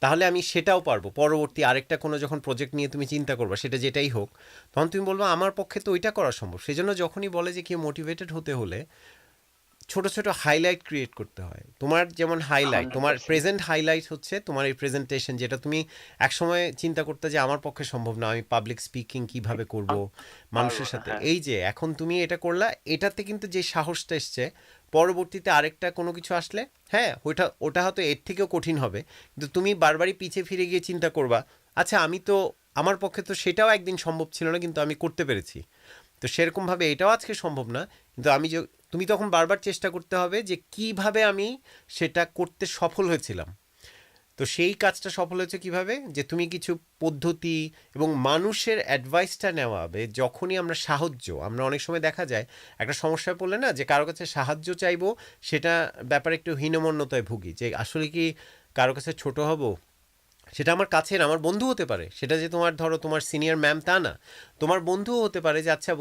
তাহলে আমি সেটাও পারবো। পরবর্তী আরেকটা কোনো যখন প্রজেক্ট নিয়ে তুমি চিন্তা করবে, সেটা যেটাই হোক, তখন তুমি বলবো আমার পক্ষে তো ওইটা করা সম্ভব। সেজন্য যখনই বলে যে কেউ মোটিভেটেড হতে হলে ছোট ছোট হাইলাইট ক্রিয়েট করতে হয়। তোমার যেমন হাইলাইট, তোমার প্রেজেন্ট হাইলাইট হচ্ছে তোমার এই প্রেজেন্টেশন, যেটা তুমি একসময় চিন্তা করতে যে আমার পক্ষে সম্ভব না, আমি পাবলিক স্পিকিং কিভাবে করব মানুষের সাথে, এই যে এখন তুমি এটা করলা, এটাতে কিন্তু যে সাহসটা এসছে, পরবর্তীতে আরেকটা কোনো কিছু আসলে হ্যাঁ ওটা হয়তো এর থেকেও কঠিন হবে, কিন্তু তুমি বারবারই পিছিয়ে ফিরে গিয়ে চিন্তা করবা, আচ্ছা আমি তো, আমার পক্ষে তো সেটাও একদিন সম্ভব ছিল না, কিন্তু আমি করতে পেরেছি, তো সেরকমভাবে এটাও আজকে সম্ভব না, কিন্তু আমি যে, তুমি তখন বারবার চেষ্টা করতে হবে যে কিভাবে আমি সেটা করতে সফল হয়েছিলাম। তো সেই কাজটা সফল হয়েছে কিভাবে, যে তুমি কিছু পদ্ধতি এবং মানুষের অ্যাডভাইসটা নেওয়া হবে। যখনই আমরা আমরা অনেক সময় দেখা যায় একটা সমস্যায় পড়লে না, যে কারো কাছে সাহায্য চাইবো, সেটা ব্যাপারে একটু হীনমন্যতায় ভুগি, যে আসলে কি কারো কাছে ছোট হব, সেটা আমার কাছের আমার বন্ধু হতে পারে, সেটা যে তোমার ধরো তোমার সিনিয়র ম্যাম তা না, তোমার বন্ধুও হতে পারে, যে আচ্ছা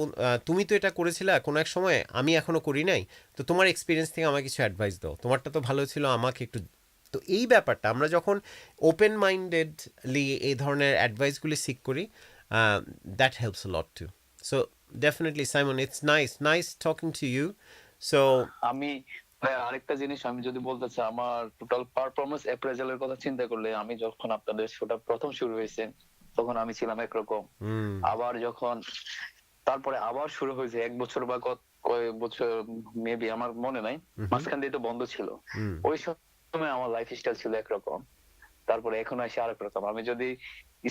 তুমি তো এটা করেছিলে কোনো এক সময়, আমি এখনও করি নাই, তো তোমার এক্সপিরিয়েন্স থেকে আমাকে কিছু অ্যাডভাইস দাও, তোমারটা তো ভালো ছিল, আমাকে একটু। তো এই ব্যাপারটা আমরা যখন ওপেন মাইন্ডেডলি এই ধরনের অ্যাডভাইসগুলি সিক করি, that helps a lot too. So definitely Simon, it's nice talking to you. So আমি আরেকটা জিনিস আমি যদি বলতে চাই, আমার টোটাল পারফরমেন্স অ্যাপ্রেজালের কথা চিন্তা করলে, আমি যখন আপনাদের শোটা প্রথম শুরু হয়েছে তখন আমি ছিলাম একরকম, আবার যখন তারপরে আবার শুরু হয়েছে 1 বছর বা কয়েক বছর মেবি আমার মনে নাই, মাঝখান দিয়ে তো বন্ধ ছিল, ওই সময় আমার লাইফ স্টাইল ছিল একরকম, তারপরে এখন আসে আরেক রকম। আমি যদি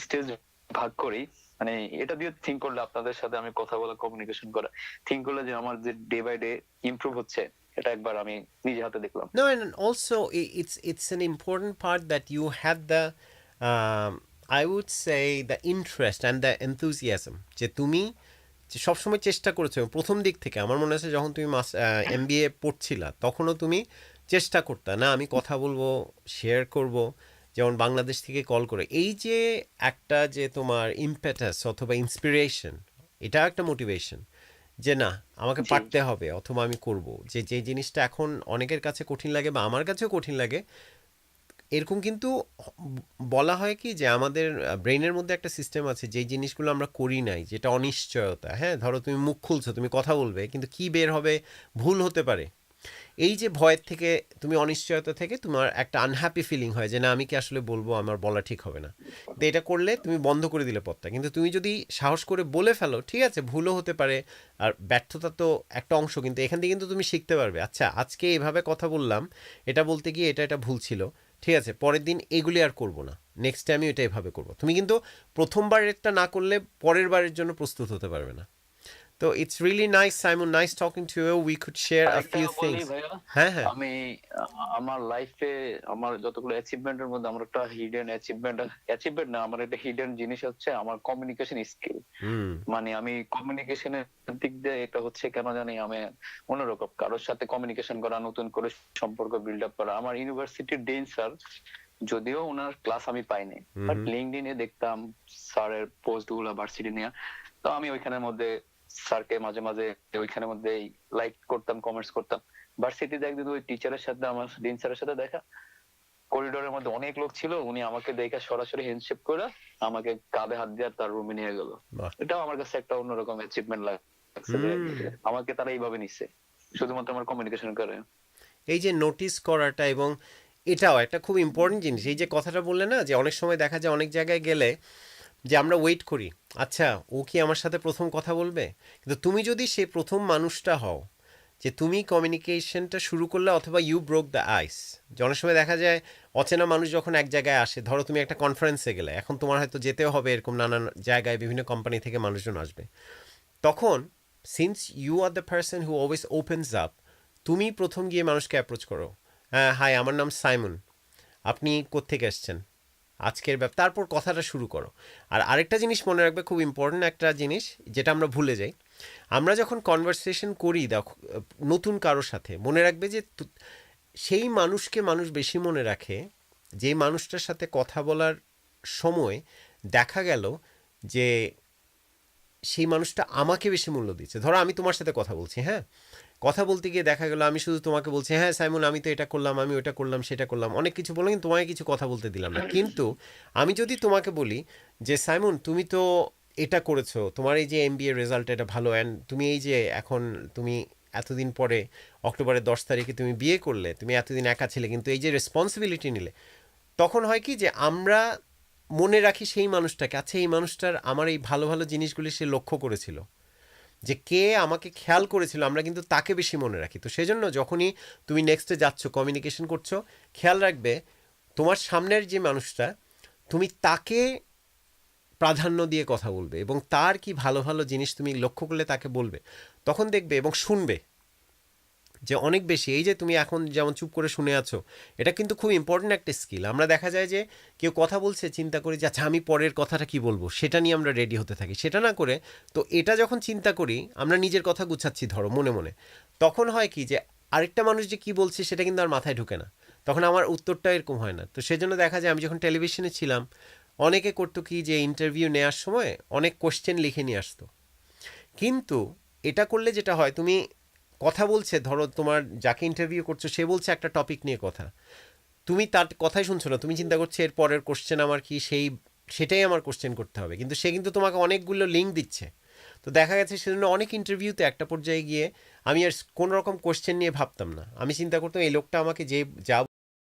স্টেজ ভাগ করি, মানে এটা দিয়ে থিঙ্ক করলে, আপনাদের সাথে আমি কথা বলা, কমিউনিকেশন করা, থিঙ্ক করলে যে আমার যে ডে বাই ডে ইমপ্রুভ হচ্ছে, এটা একবার আমি নিজে হাতে দেখলাম। No, and also it's an important part that you had the I would say the interest and the enthusiasm, যে তুমি যে সবসময় চেষ্টা করেছো প্রথম দিক থেকে। আমার মনে আছে যখন তুমি MBA পড়ছিলা, তখনও তুমি চেষ্টা করতে না, আমি কথা বলবো, শেয়ার করব, যেমন বাংলাদেশ থেকে কল করে, এই যে একটা যে তোমার ইম্পেটাস অথবা ইন্সপিরেশন, এটা একটা মোটিভেশন, যে না আমাকে পারতে হবে অথবা আমি করব, যে জিনিসটা এখন অনেকের কাছে কঠিন লাগে বা আমার কাছেও কঠিন লাগে, এরকম কিন্তু বলা হয় কি, যে আমাদের ব্রেনের মধ্যে একটা সিস্টেম আছে, যেই জিনিসগুলো আমরা করি নাই, যেটা অনিশ্চয়তা, হ্যাঁ ধরো তুমি মুখ খুলছো, তুমি কথা বলবে, কিন্তু কি বের হবে ভুল হতে পারে, এই যে ভয়ের থেকে, তুমি অনিশ্চয়তা থেকে তোমার একটা আনহ্যাপি ফিলিং হয়, যে না আমি কি আসলে বলবো, আমার বলা ঠিক হবে না, তো এটা করলে তুমি বন্ধ করে দিলে পথটা। কিন্তু তুমি যদি সাহস করে বলে ফেলো, ঠিক আছে ভুলও হতে পারে, আর ব্যর্থতা তো একটা অংশ, কিন্তু এখান থেকে কিন্তু তুমি শিখতে পারবে, আচ্ছা আজকে এভাবে কথা বললাম, এটা বলতে গিয়ে এটা ভুল ছিল, ঠিক আছে পরের দিন এগুলি আর করব না, নেক্সট টাইম এটা এভাবে করবো। তুমি কিন্তু প্রথমবারেরটা না করলে পরের বারের জন্য প্রস্তুত হতে পারবে না। তো it's really nice Simon, nice talking to you, we could share a few things. হ্যাঁ হ্যাঁ, আমি আমার লাইফে আমার যতগুলো অ্যাচিভমেন্টের মধ্যে আমার একটা হিডেন অ্যাচিভমেন্ট না, আমার একটা হিডেন জিনিস হচ্ছে আমার কমিউনিকেশন স্কিল। মানে আমি কমিউনিকেশনের দিক দিয়ে এটা হচ্ছে কেন জানি আমি অন্যরকম, কারোর সাথে কমিউনিকেশন করা, নতুন করে সম্পর্ক বিল্ড আপ করা। আমার ইউনিভার্সিটির ডিন স্যার, যদিও ওনার ক্লাস আমি পাইনি, বাট লিঙ্কডইনে দেখতাম স্যারের পোস্ট গুলো ভার্সিটি নিয়ে, তো আমি ওইখানের মধ্যে স্যারকে মাঝে মাঝে ওইখানের মধ্যে লাইক করতাম, কমেন্টস করতাম। ভার্সিটিতে একদিন ওই টিচারের সাথে, আমার ডিন স্যারের সাথে দেখা, করিডোরের মধ্যে অনেক লোক ছিল, উনি আমাকে দেখে সরাসরি হ্যান্ডশেক করে আমাকে কাঁধে হাত দিয়ে তার রুমে নিয়ে গেল। এটাও আমার কাছে একটা অন্যরকম অ্যাচিভমেন্ট লাগছে, যে আমাকে তারা এইভাবে নিচ্ছে শুধুমাত্র আমার কমিউনিকেশন করে। এই যে নোটিস করাটা, এবং এটাও একটা খুব ইম্পর্টেন্ট জিনিস। এই যে কথাটা বললে না, যে অনেক সময় দেখা যায় অনেক জায়গায় গেলে যে আমরা ওয়েট করি, আচ্ছা ও কি আমার সাথে প্রথম কথা বলবে, কিন্তু তুমি যদি সেই প্রথম মানুষটা হও, যে তুমি কমিউনিকেশনটা শুরু করলে, অথবা ইউ ব্রোক দ্য আইস। যে অনেক সময় দেখা যায় অচেনা মানুষ যখন এক জায়গায় আসে, ধরো তুমি একটা কনফারেন্সে গেলে, এখন তোমার হয়তো যেতেও হবে, এরকম নানান জায়গায় বিভিন্ন কোম্পানি থেকে মানুষজন আসবে, তখন since you are the person who always opens up, তুমি প্রথম গিয়ে মানুষকে অ্যাপ্রোচ করো, হ্যাঁ হাই আমার নাম সাইমন, আপনি কোত্থেকে এসছেন, আজকের তারপর কথাটা শুরু করো। আর আরেকটা জিনিস মনে রাখবে, খুব ইম্পর্ট্যান্ট একটা জিনিস যেটা আমরা ভুলে যাই, আমরা যখন কনভারসেশন করি দেখো নতুন কারোর সাথে, মনে রাখবে যে সেই মানুষকে মানুষ বেশি মনে রাখে যেই মানুষটার সাথে কথা বলার সময় দেখা গেল যে সেই মানুষটা আমাকে বেশি মূল্য দিচ্ছে। ধরো আমি তোমার সাথে কথা বলছি, হ্যাঁ, কথা বলতে গিয়ে দেখা গেল আমি শুধু তোমাকে বলছি, হ্যাঁ সাইমন আমি তো এটা করলাম, আমি ওটা করলাম, সেটা করলাম, অনেক কিছু বললাম, কিন্তু তোমাকে কিছু কথা বলতে দিলাম না। কিন্তু আমি যদি তোমাকে বলি যে সাইমন তুমি তো এটা করেছো, তোমার এই যে এমবিএ রেজাল্ট এটা ভালো, অ্যান্ড তুমি এই যে এখন তুমি এতদিন পরে অক্টোবরের 10 তারিখে তুমি বিয়ে করলে, তুমি এতদিন একা ছিলে কিন্তু এই যে রেসপন্সিবিলিটি নিলে, তখন হয় কি যে আমরা মনে রাখি সেই মানুষটাকে, আচ্ছা এই মানুষটার আমার এই ভালো ভালো জিনিসগুলি সে লক্ষ্য করেছিল, যে কে আমাকে খেয়াল করেছিল, আমরা কিন্তু তাকে বেশি মনে রাখি। তো সেজন্য যখনই তুমি নেক্সটে যাচ্ছ, কমিউনিকেশন করছো, খেয়াল রাখবে তোমার সামনের যে মানুষটা, তুমি তাকে প্রাধান্য দিয়ে কথা বলবে, এবং তার কি ভালো ভালো জিনিস তুমি লক্ষ্য করলে তাকে বলবে, তখন দেখবে এবং শুনবে যে অনেক বেশি। এই যে তুমি এখন যেমন চুপ করে শুনে আছো, এটা কিন্তু খুব ইম্পর্টেন্ট একটা স্কিল। আমরা দেখা যায় যে কেউ কথা বলছে, চিন্তা করি যে আচ্ছা আমি পরের কথাটা কি বলবো, সেটা নিয়ে আমরা রেডি হতে থাকি, সেটা না করে তো এটা যখন চিন্তা করি, আমরা নিজের কথা গুছাচ্ছি ধরো মনে মনে, তখন হয় কি যে আরেকটা মানুষ যে কি বলছে সেটা কিন্তু আর মাথায় ঢুকে না, তখন আমার উত্তরটা এরকম হয় না। তো সেজন্য দেখা যায় আমি যখন টেলিভিশনে ছিলাম, অনেকে করতো কি যে ইন্টারভিউ নেওয়ার সময় অনেক কোশ্চেন লিখে নিয়ে আসতো, কিন্তু এটা করলে যেটা হয়, তুমি কথা বলছে, ধরো তোমার যাকে ইন্টারভিউ করছো সে বলছে একটা টপিক নিয়ে কথা, তুমি তার কথাই শুনছো না, তুমি চিন্তা করছো এর পরের কোশ্চেন আমার কি, সেটাই আমার কোশ্চেন করতে হবে, কিন্তু সে কিন্তু তোমাকে অনেকগুলো লিঙ্ক দিচ্ছে। তো দেখা গেছে সেজন্য অনেক ইন্টারভিউতে একটা পর্যায়ে গিয়ে আমি আর কোনো রকম কোশ্চেন নিয়ে ভাবতাম না, আমি চিন্তা করতাম এই লোকটা আমাকে যা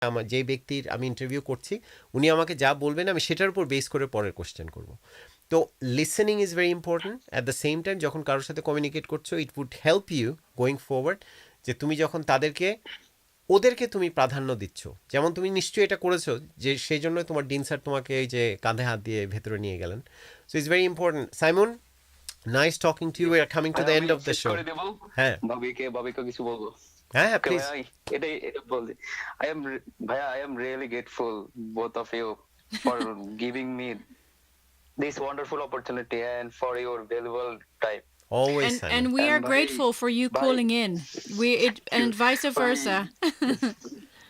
আমার যে ব্যক্তির আমি ইন্টারভিউ করছি, উনি আমাকে যা বলবেন আমি সেটার উপর বেস করে পরের কোশ্চেন করব। তো listening is very important. At the same time যখন কারোর সাথে কমিউনিকেট করছো, it would help you going forward, যে তুমি যখন ওদেরকে তুমি প্রাধান্য দিচ্ছ, যেমন তুমি নিশ্চয়ই এটা করেছো, যে সেই জন্য তোমার ডিন স্যার তোমাকে এই যে কাঁধে হাত দিয়ে ভেতরে নিয়ে গেলেন। So it's very important. Simon, nice talking to you, we are coming to the end of the show. হ্যাঁ ভাবিকে কিছু বলবো? হ্যাঁ হ্যাঁ, Okay, প্লিজ। এটা বলছি। I am really grateful both of you for giving me this wonderful opportunity and for your valuable time. Always, Simon. And we are And grateful for you calling in. And vice Bhai, versa.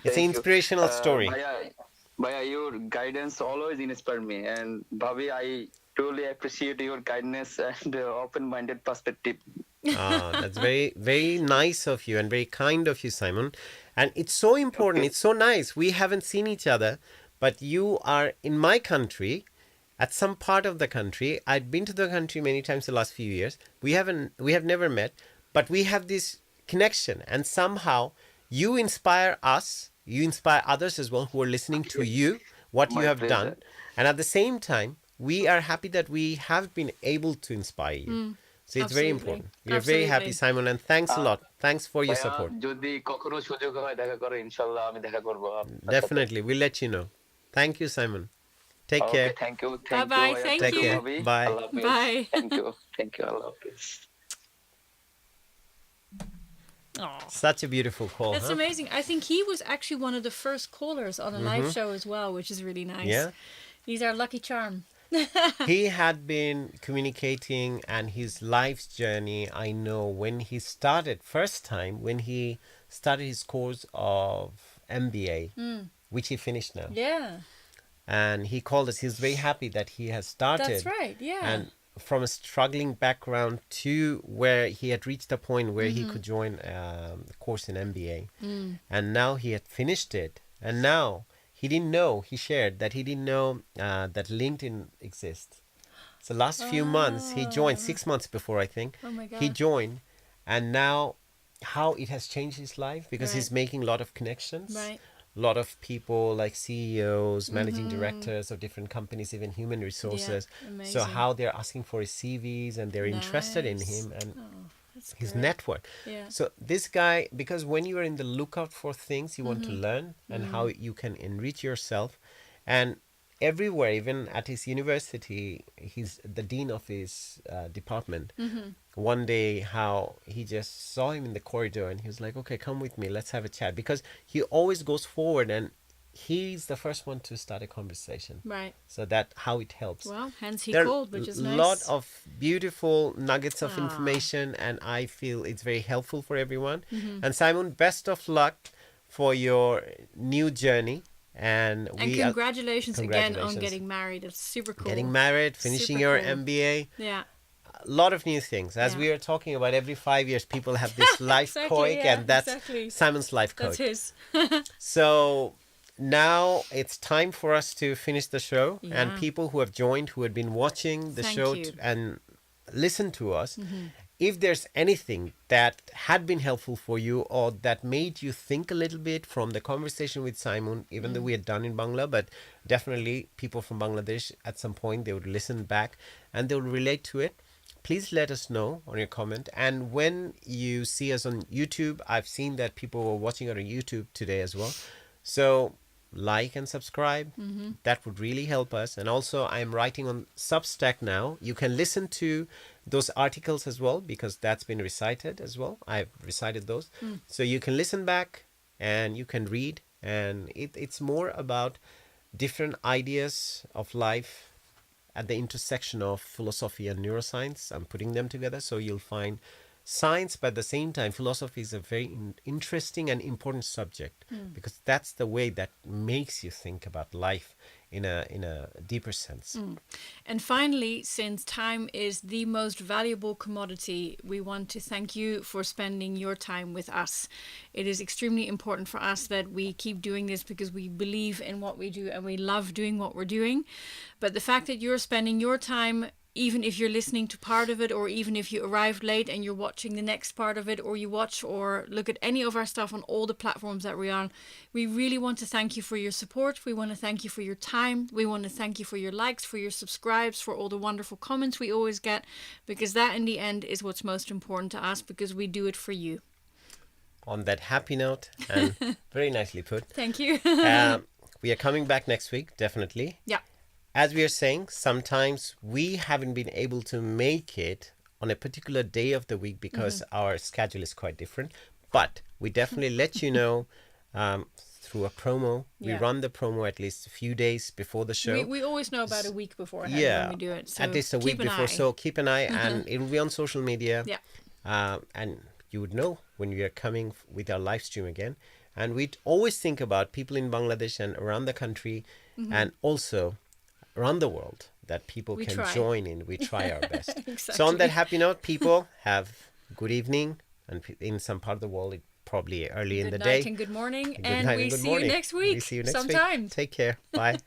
It's an inspirational story. Bhaiya, your guidance always inspire me, and Bhabi, I truly appreciate your kindness and open-minded perspective. That's very, very nice of you and very kind of you, Simon. And it's so important. Okay. It's so nice. We haven't seen each other, but you are in my country, at some part of the country. I've been to the country many times the last few years. We have never met, but we have this connection, and somehow you inspire us. You inspire others as well who are listening to you, what you My have done. pleasure. And at the same time, we are happy that we have been able to inspire you. So it's very Absolutely. important. We are very happy, Absolutely. Simon, and thanks a lot. Thanks for your ভাইয়া, support. যদি কখনো সুযোগ হয় দেখা করে, ইনশাল্লাহ আমি দেখা করবো আপনার সাথে। Definitely. We'll let you know. Thank you, Simon. Take Okay, care. thank you. Bye-bye, ভাইয়া, thank thank you, you. Bhabi. Bye. Allah Hafiz. Bye. Thank you, Allah Hafiz. Aw. Such a beautiful call, That's huh? amazing. I think he was actually one of the first callers on a live show as well, which is really nice. Yeah. He's our lucky charm. He had been communicating, and his life's journey, I know when he started, first time, when he started his course of MBA, which he finished now. Yeah, And he called us. He's very happy that he has started. that's right. Yeah. And from a struggling background to where he had reached a point where he could join the course in MBA. And now he had finished it. And now he didn't know, he shared that he didn't know that LinkedIn exists. So last few months he joined, 6 months before I think, Oh my he God. joined, and now how it has changed his life, because Right. he's making a lot of connections. Right. A lot of people like CEOs, managing directors of different companies, even human resources. So amazing. how they're asking for his CVs and they're interested in Nice. him and Oh, that's his great. network. Yeah. So this guy, because when you are in the lookout for things you want to learn and how you can enrich yourself, and everywhere, even at his university, he's the dean of his department. One day, how he just saw him in the corridor and he was like, okay, come with me, let's have a chat, because he always goes forward and he's the first one to start a conversation. Right. So that how it helps. Well, hence he There are called, which is a nice. lot of beautiful nuggets of Ah. information, and I feel it's very helpful for everyone. Mm-hmm. And Simon, best of luck for your new journey. And And we are congratulations again on congratulations. getting married. It's super cool. getting married, finishing Super your cool. MBA. Yeah. A lot of new things. As Yeah. we are talking about, every 5 years people have this life Exactly, coach, yeah, and that's exactly. Simon's life That's coach. his. So now it's time for us to finish the show. And Yeah. people who have joined, who had been watching the Thank show you. and listen to us, if there's anything that had been helpful for you or that made you think a little bit from the conversation with Simon, even though we had done in Bangla, but definitely people from Bangladesh at some point, they would listen back and they would relate to it. Please let us know on your comment. And when you see us on YouTube, I've seen that people were watching it on YouTube today as well. So like and subscribe. That would really help us. And also I'm writing on Substack now. You can listen to those articles as well, because that's been recited as well. I've recited those. So you can listen back and you can read. And it's more about different ideas of life at the intersection of philosophy and neuroscience. I'm putting them together, so you'll find science, but at the same time, philosophy is a very interesting and important subject, because that's the way that makes you think about life in a deeper sense. And finally, since time is the most valuable commodity, we want to thank you for spending your time with us. It is extremely important for us that we keep doing this because we believe in what we do and we love doing what we're doing. But the fact that you're spending your time, even if you're listening to part of it, or even if you arrived late and you're watching the next part of it, or you watch or look at any of our stuff on all the platforms that we're on, we really want to thank you for your support. We want to thank you for your time. We want to thank you for your likes, for your subscribes, for all the wonderful comments we always get, because that in the end is what's most important to us, because we do it for you. On that happy note, and very nicely put, Thank you. we are coming back next week, definitely. Yeah. As we are saying, sometimes we haven't been able to make it on a particular day of the week because our schedule is quite different. But we definitely let you know through a promo. We Yeah. run the promo at least a few days before the show. We always know about a week beforehand Yeah, when we do it. So at least a week keep an before. eye. So keep an eye, and it will be on social media. Yeah. And you would know when we are coming with our live stream again. And we'd always think about people in Bangladesh and around the country, and also around the world, that people We can try. join in. We try our best. Exactly. So on that happy note, people, have good evening, and in some part of the world, it probably early in Good the night day. and good morning. Good and night we and good see morning. you next week. We see you next sometime. week. Take care. Bye.